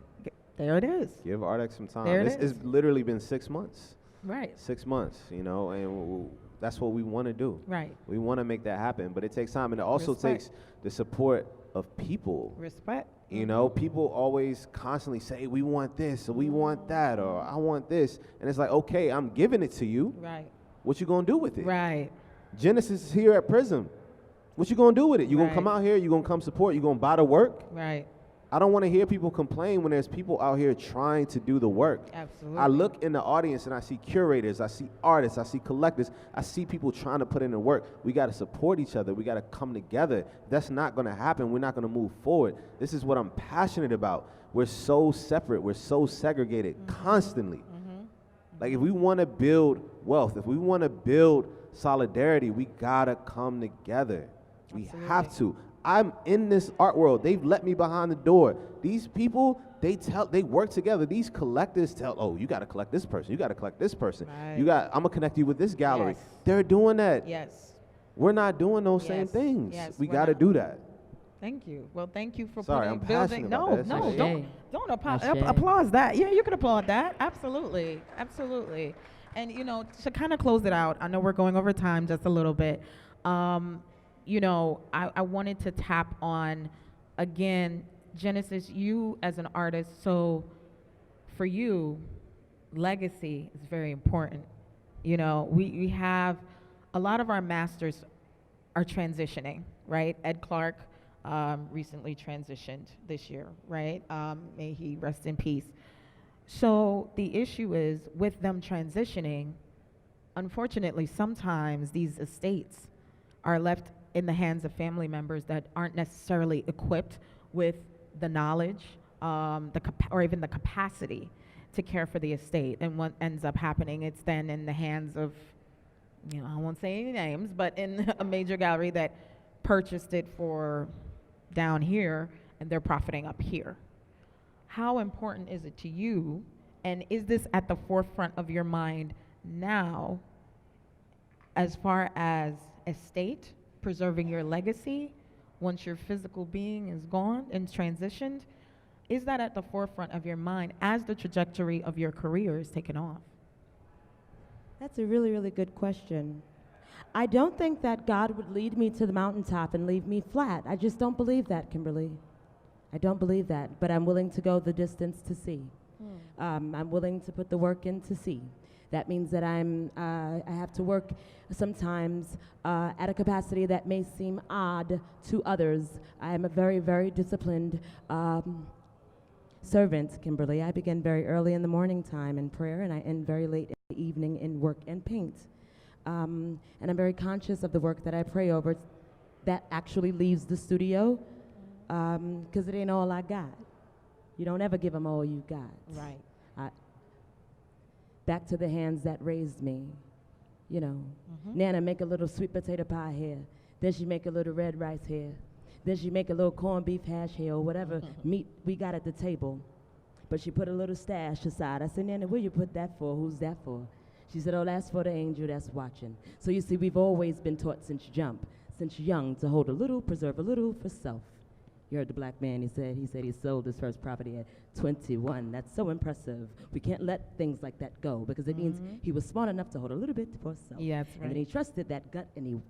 there it is. Give ArtX some time. There it It's is. literally been 6 months. Right. 6 months, you know, and that's what we want to do. Right. We want to make that happen, but it takes time, and it also Respect. takes the support of people. Respect. You know, people always constantly say, we want this, or we want that, or I want this. And it's like, okay, I'm giving it to you. Right. What you going to do with it? Right. Genesis is here at Prizm. What you going to do with it? You going to come Right. out here, you going to come support, you going to buy the work? Right. I don't want to hear people complain when there's people out here trying to do the work. Absolutely. I look in the audience and I see curators, I see artists, I see collectors, I see people trying to put in the work. We got to support each other. We got to come together. That's not going to happen. We're not going to move forward. This is what I'm passionate about. We're so separate. We're so segregated constantly. Like, if we want to build wealth, if we want to build solidarity, we got to come together. We have to. I'm in this art world. They've let me behind the door. These people, they work together. These collectors tell, oh, you got to collect this person. You got to collect this person. Right. I'm going to connect you with this gallery. Yes. They're doing that. Yes. We're not doing those same Yes. things. Yes, We we're got to not. do that. Thank you. Well, thank you for Sorry, putting I'm building. passionate about No, that. no, That's don't Ashe. applause that. Yeah, you can applaud that. Absolutely, absolutely. And you know, to kind of close it out, I know we're going over time just a little bit. You know, I wanted to tap on again, Genesis, you as an artist. So, for you, legacy is very important. You know, we have a lot of our masters are transitioning, right? Ed Clark recently transitioned this year, right? May he rest in peace. So the issue is with them transitioning, unfortunately, sometimes these estates are left in the hands of family members that aren't necessarily equipped with the knowledge, or even the capacity to care for the estate. And what ends up happening, it's then in the hands of, you know, I won't say any names, but in a major gallery that purchased it for down here, and they're profiting up here. How important is it to you, and is this at the forefront of your mind now as far as estate, preserving your legacy once your physical being is gone and transitioned? Is that at the forefront of your mind as the trajectory of your career is taken off? That's a really, really good question. I don't think that God would lead me to the mountaintop and leave me flat. I just don't believe that, Kimberly. I don't believe that, but I'm willing to go the distance to see. I'm willing to put the work in to see. That means that I have to work sometimes at a capacity that may seem odd to others. I am a very, very disciplined servant, Kimberly. I begin very early in the morning time in prayer, and I end very late in the evening in work and paint. And I'm very conscious of the work that I pray over that actually leaves the studio, because it ain't all I got. You don't ever give them all you got. Right. Back to the hands that raised me. You know, Nana make a little sweet potato pie here. Then she make a little red rice here. Then she make a little corned beef hash here, or whatever meat we got at the table. But she put a little stash aside. I said, Nana, where you put that for? Who's that for? She said, oh, that's for the angel that's watching. So you see, we've always been taught since young, to hold a little, preserve a little for self. You heard the black man, he said he sold his first property at 21. That's so impressive. We can't let things like that go, because it means he was smart enough to hold a little bit for himself. Yeah, that's right. And then he trusted that gut, and he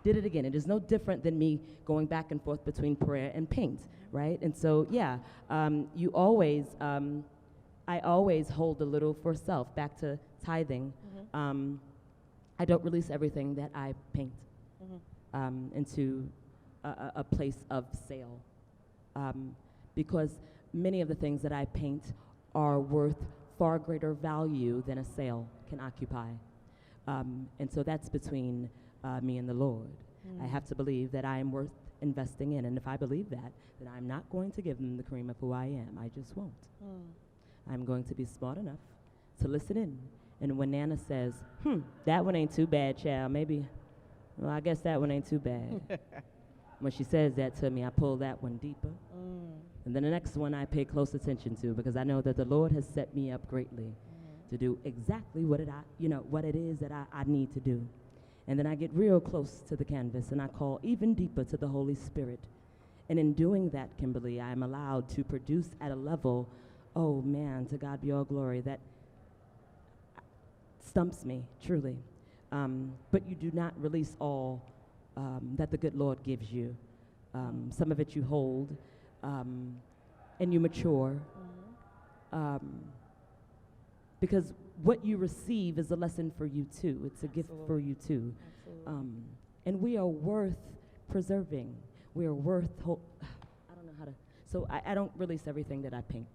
did it again. It is no different than me going back and forth between prayer and paint, right? And so, yeah, you always, I always hold a little for self. Back to tithing. I don't release everything that I paint into a place of sale. Because many of the things that I paint are worth far greater value than a sale can occupy. And so that's between me and the Lord. I have to believe that I am worth investing in, and if I believe that, then I'm not going to give them the cream of who I am. I just won't. I'm going to be smart enough to listen in. And when Nana says, that one ain't too bad, child, maybe, well, I guess that one ain't too bad. When she says that to me, I pull that one deeper. And then the next one I pay close attention to, because I know that the Lord has set me up greatly to do exactly what it is that I need to do. And then I get real close to the canvas, and I call even deeper to the Holy Spirit. And in doing that, Kimberly, I am allowed to produce at a level, oh man, to God be all glory, that stumps me, truly. But you do not release all that the good Lord gives you. Some of it you hold, and you mature. Because what you receive is a lesson for you too. It's a gift for you too. And we are worth preserving. We are worth I don't know how to. So I don't release everything that I paint.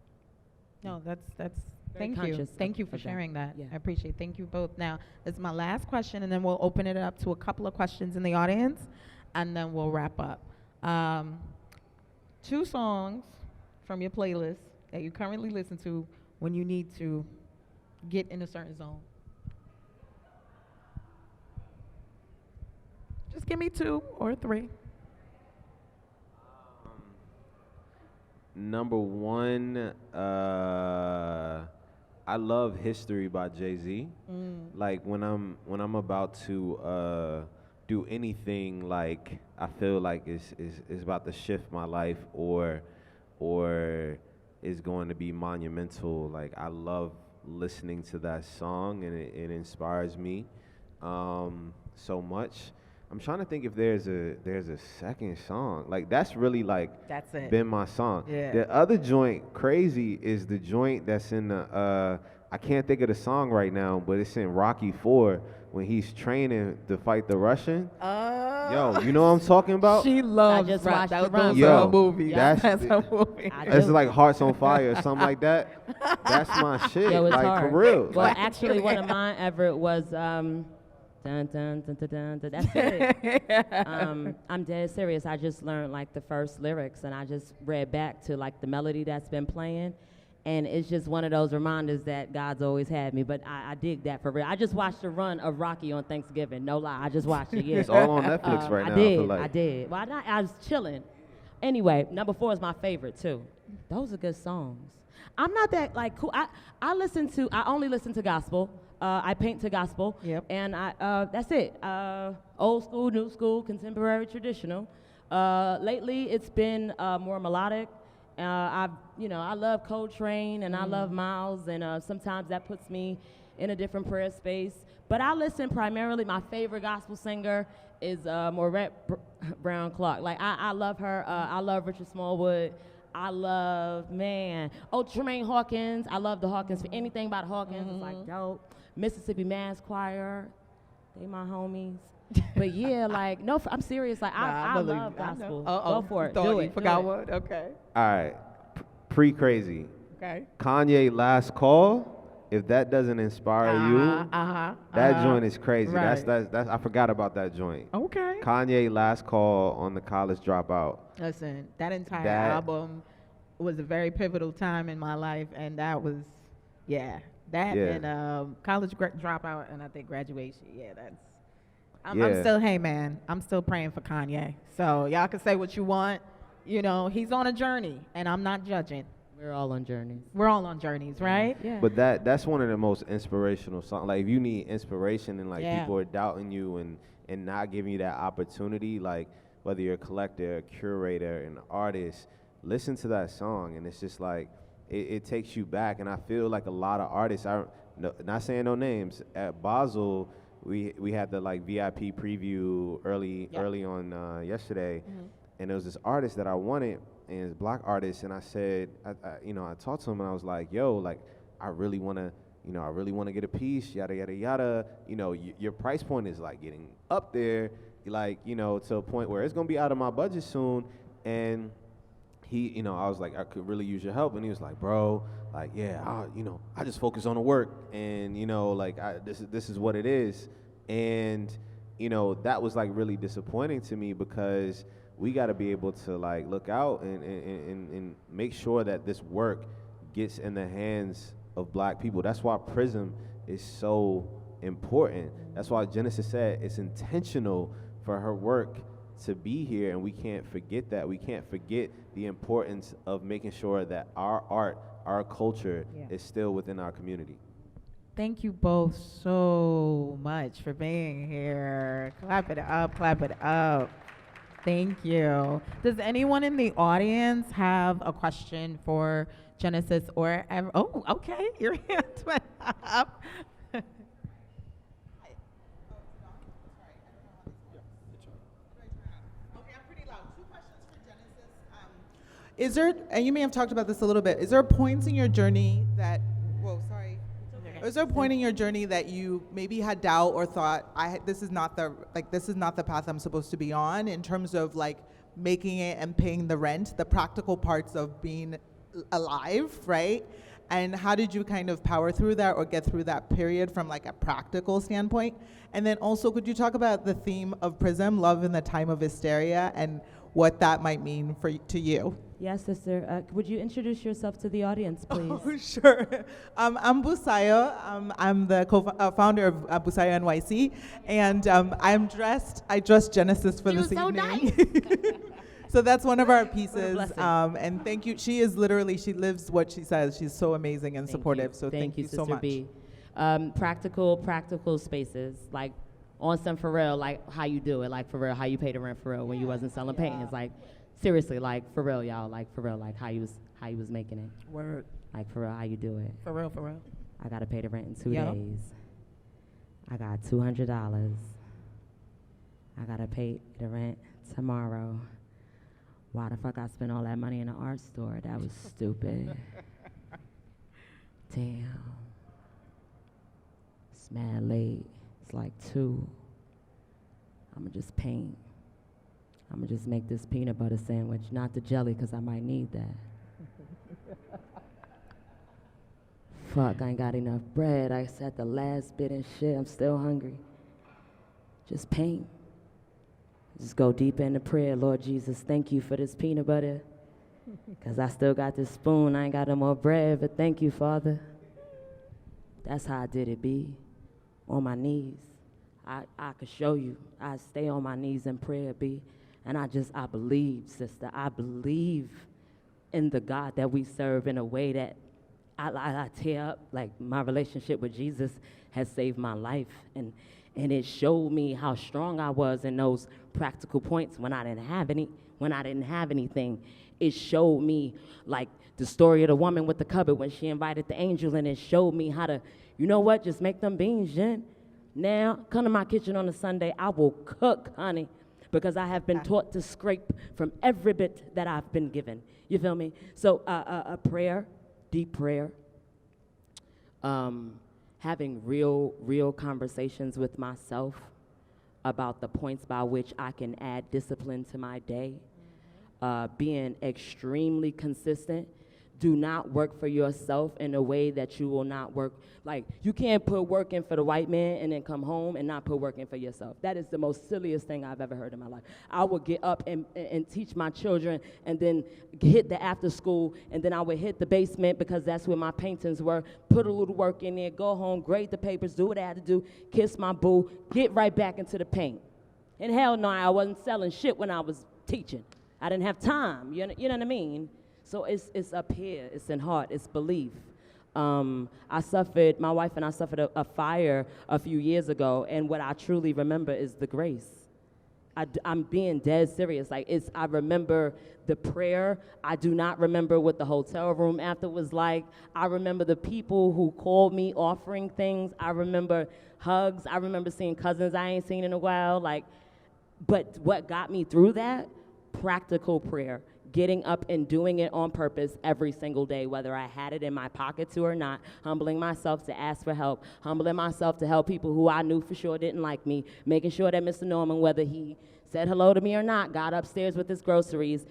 No, that's Very thank you. Thank you for of that. sharing that. Yeah. I appreciate it. Thank you both. Now, this is my last question, and then we'll open it up to a couple of questions in the audience, and then we'll wrap up. 2 songs from your playlist that you currently listen to when you need to get in a certain zone. Just give me 2 or 3. Number 1, I love History by Jay-Z. Like when I'm about to do anything, like I feel like it's about to shift my life or is going to be monumental. Like I love listening to that song, and it inspires me so much. I'm trying to think if there's a second song. Like that's really like That's it. been my song. Yeah. The other joint, Crazy, is the joint that's in the I can't think of the song right now, but it's in Rocky 4 when he's training to fight the Russian. Yo, you know what I'm talking about? She loves I just rap. watched That the was run. those Yo, are her movies. that's That's her movie. It's like Hearts on Fire or something like that. That's my shit. Yo, it's like hard. for real. Well, Like, actually, one of mine, Everette, was dun, dun, dun, dun, dun, dun. That's it. I'm dead serious. I just learned like the first lyrics, and I just read back to like the melody that's been playing, and it's just one of those reminders that God's always had me. But I dig that for real. I just watched a run of Rocky on Thanksgiving. No lie, I just watched it. Yeah. it's all on Netflix right now. I did. feel like. I did. Well, I was chilling. Anyway, number 4 is my favorite too. Those are good songs. I'm not that like cool. I only listen to gospel. I paint to gospel. Yep. And that's it. Old school, new school, contemporary, traditional. Lately, it's been more melodic. I love Coltrane and I love Miles, and sometimes that puts me in a different prayer space. But I listen primarily. My favorite gospel singer is Maurette Brown Clark. Like I love her. I love Richard Smallwood. I love Tramaine Hawkins. I love the Hawkins. For anything about Hawkins, it's like dope. Mississippi Mass Choir, they my homies. But yeah, like no, I'm serious. Like I love gospel. Go for it. Do it. Forgot do it. what? Okay. All right, pre-Crazy. Okay. Kanye Last Call if that doesn't inspire that joint is crazy. Right. That's I forgot about that joint. Okay. Kanye Last Call on the College Dropout. Listen, that entire That- album was a very pivotal time in my life, and that was, that Yeah. and college dropout, and I think graduation. Yeah, that's. I'm Yeah. still, hey man, I'm still praying for Kanye. So y'all can say what you want. You know, he's on a journey, and I'm not judging. We're all on journeys. We're all on journeys, right? Yeah. But that's one of the most inspirational songs. Like if you need inspiration and like Yeah. people are doubting you and not giving you that opportunity, like whether you're a collector, a curator, an artist, listen to that song and it's just like it takes you back. And I feel like a lot of artists, not saying no names, at Basel we had the like VIP preview early on yesterday, and there was this artist that I wanted. And it's a black artist, and I said, I talked to him, and I was like, yo, like, I really want to get a piece, yada, yada, yada. You know, your price point is, like, getting up there, like, you know, to a point where it's going to be out of my budget soon. And he, I was like, I could really use your help. And he was like, bro, like, yeah, I just focus on the work. And, like, this is what it is. And, that was, like, really disappointing to me because we got to be able to like look out and make sure that this work gets in the hands of black people. That's why Prizm is so important. That's why Genesis said it's intentional for her work to be here, and we can't forget that. We can't forget the importance of making sure that our art, our culture is still within our community. Thank you both so much for being here. Clap it up, clap it up. Thank you. Does anyone in the audience have a question for Genesis or oh, okay, your hand went up. Is there, and you may have talked about this a little bit, is there points in your journey that, is there a point in your journey that you maybe had doubt or thought, this is not the path I'm supposed to be on in terms of like making it and paying the rent, the practical parts of being alive, right? And how did you kind of power through that or get through that period from like a practical standpoint? And then also, could you talk about the theme of Prizm, love in the time of hysteria, and what that might mean to you? Yes, sister. Would you introduce yourself to the audience, please? Oh, sure. I'm Busayo. I'm the founder of Busayo NYC, and I dressed Genesis for this evening. Nice. So that's one of our pieces. blessing. And thank you. She lives what she says. She's so amazing and supportive. So thank you so Sister much. B. Practical spaces, like on some for real, like how you do it, like for real, how you pay the rent for real when you wasn't selling paintings, like seriously, like for real, y'all, like for real, like how you was making it, Word. like for real, how you do it. For real, for real. I gotta pay the rent in 2 Yep. days. I got $200. I gotta pay the rent tomorrow. Why the fuck I spent all that money in an art store? That was stupid. Damn. It's mad late. It's like 2. I'ma just paint. I'ma just make this peanut butter sandwich, not the jelly, because I might need that. Fuck, I ain't got enough bread. I said the last bit and shit. I'm still hungry. Just paint. Just go deep into prayer. Lord Jesus, thank you for this peanut butter. Because I still got this spoon. I ain't got no more bread, but thank you, Father. That's how I did it, B. On my knees. I could show you. I stay on my knees in prayer, B. And I believe, sister. I believe in the God that we serve in a way that I tear up. Like, my relationship with Jesus has saved my life. And it showed me how strong I was in those practical points when I didn't have anything. It showed me, like, the story of the woman with the cupboard when she invited the angel, and it showed me how to, you know what, just make them beans, Jen. Now, come to my kitchen on a Sunday, I will cook, honey, because I have been taught to scrape from every bit that I've been given. You feel me? So a prayer, deep prayer, having real conversations with myself about the points by which I can add discipline to my day, being extremely consistent, do not work for yourself in a way that you will not work. Like, you can't put work in for the white man and then come home and not put work in for yourself. That is the most silliest thing I've ever heard in my life. I would get up and teach my children and then hit the after school, and then I would hit the basement because that's where my paintings were, put a little work in there, go home, grade the papers, do what I had to do, kiss my boo, get right back into the paint. And hell no, I wasn't selling shit when I was teaching. I didn't have time, you know what I mean? So it's up here, it's in heart, it's belief. My wife and I suffered a fire a few years ago, and what I truly remember is the grace. I'm being dead serious. I remember the prayer. I do not remember what the hotel room after was like. I remember the people who called me offering things. I remember hugs. I remember seeing cousins I ain't seen in a while. But what got me through that? Practical prayer. Getting up and doing it on purpose every single day, whether I had it in my pocket to or not, humbling myself to ask for help, humbling myself to help people who I knew for sure didn't like me, making sure that Mr. Norman, whether he said hello to me or not, got upstairs with his groceries,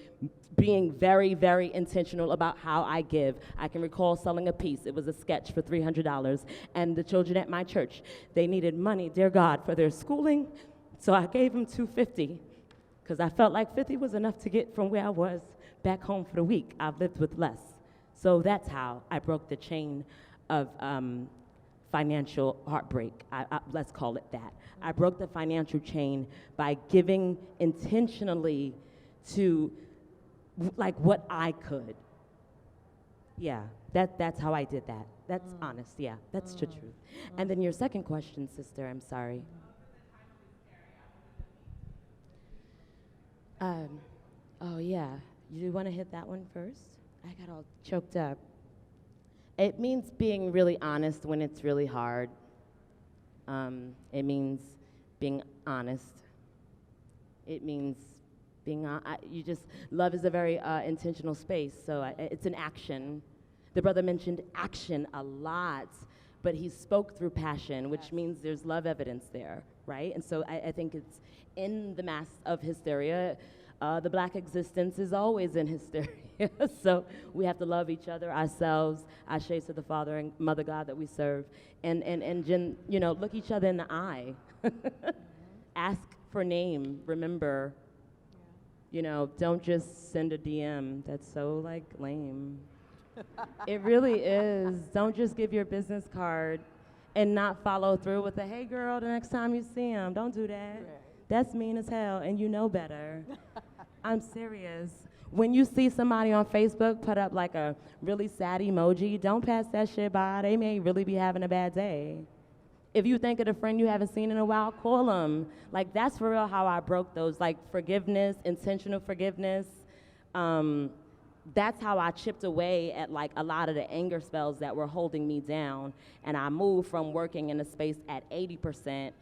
being very, very intentional about how I give. I can recall selling a piece. It was a sketch for $300, and the children at my church, they needed money, dear God, for their schooling, so I gave them $250. Because I felt like 50 was enough to get from where I was back home for the week. I've lived with less. So that's how I broke the chain of financial heartbreak. Let's call it that. I broke the financial chain by giving intentionally to what I could. Yeah, that's how I did that. That's honest, yeah, that's the truth. And then your second question, sister, I'm sorry. Oh yeah, you want to hit that one first? I got all choked up. It means being really honest when it's really hard. It means being honest. It means being, love is a very intentional space, so it's an action. The brother mentioned action a lot, but he spoke through passion, which means there's love evidence there, right? And so I think it's in the mass of hysteria. The black existence is always in hysteria. So we have to love each other, ourselves, Ashe to the Father and Mother God that we serve, and look each other in the eye. Ask for name, remember. Don't just send a DM. That's so lame. It really is. Don't just give your business card and not follow through with a, hey girl, the next time you see him, don't do that. Right. That's mean as hell, and you know better. I'm serious. When you see somebody on Facebook put up a really sad emoji, don't pass that shit by. They may really be having a bad day. If you think of a friend you haven't seen in a while, call them. That's for real how I broke those, forgiveness, intentional forgiveness. That's how I chipped away at a lot of the anger spells that were holding me down. And I moved from working in a space at 80%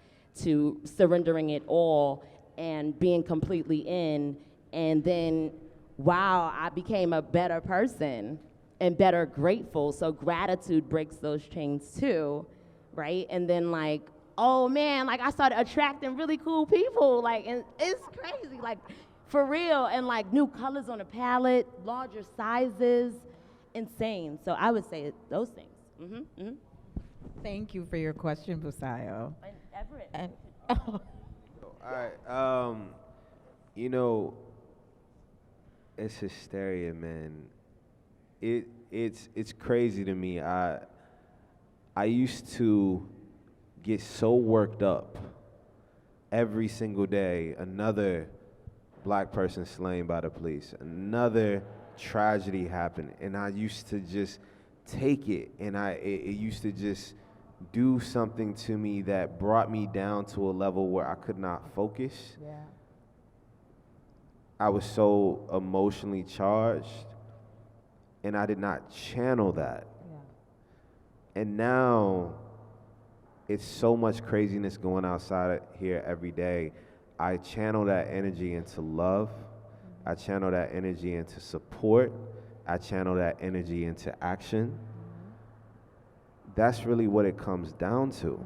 to surrendering it all and being completely in. And then, wow, I became a better person and better grateful. So gratitude breaks those chains too, right? And then oh man, I started attracting really cool people. And it's crazy, for real. And new colors on the palette, larger sizes, insane. So I would say those things. Mm-hmm, mm-hmm. Thank you for your question, Busayo. And Everette. And, all right, it's hysteria, man. It's crazy to me. I used to get so worked up every single day. Another black person slain by the police. Another tragedy happened, and I used to just take it, and it used to just do something to me that brought me down to a level where I could not focus. yeah. I was so emotionally charged, and I did not channel that. Yeah. And now, it's so much craziness going outside here every day. I channel that energy into love. I channel that energy into support. I channel that energy into action. That's really what it comes down to.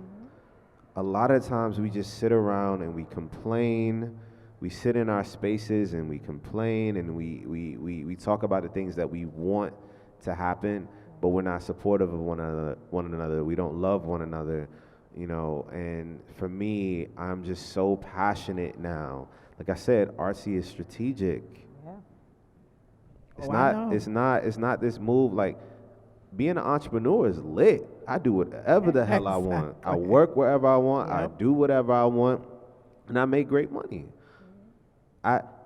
A lot of times we just sit around and we complain. We sit in our spaces and we complain, and we talk about the things that we want to happen, but we're not supportive of one another. We don't love one another, you know. And for me, I'm just so passionate now. Like I said, artsy is strategic. Yeah. It's Oh, I not. know. It's not this move. Like being an entrepreneur is lit. I do whatever the hell I want. I Exactly. work wherever I want. I Yep. do whatever I want, and I make great money.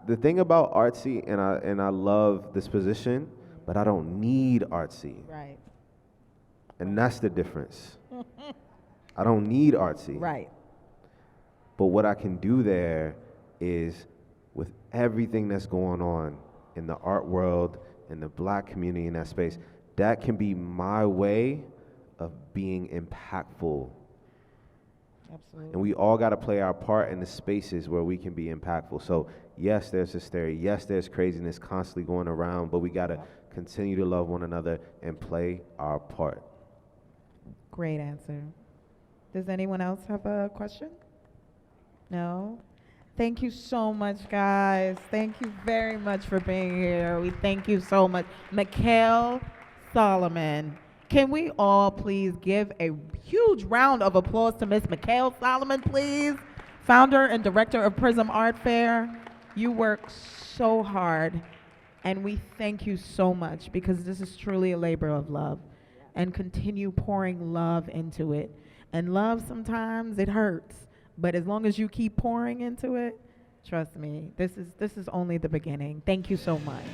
The thing about artsy, and I love this position, but I don't need artsy, Right. and that's the difference. I don't need artsy. Right. But what I can do there is, with everything that's going on in the art world, in the black community, in that space, that can be my way of being impactful. Absolutely. And we all got to play our part in the spaces where we can be impactful. So yes, there's hysteria. Yes, there's craziness constantly going around, but we got to continue to love one another and play our part. Great answer. Does anyone else have a question? No? Thank you so much, guys. Thank you very much for being here. We thank you so much. Mikhail Solomon. Can we all please give a huge round of applause to Miss Mikhail Solomon, please? Founder and director of Prizm Art Fair. You work so hard, and we thank you so much, because this is truly a labor of love. And continue pouring love into it. And love, sometimes it hurts, but as long as you keep pouring into it, trust me, this is only the beginning. Thank you so much.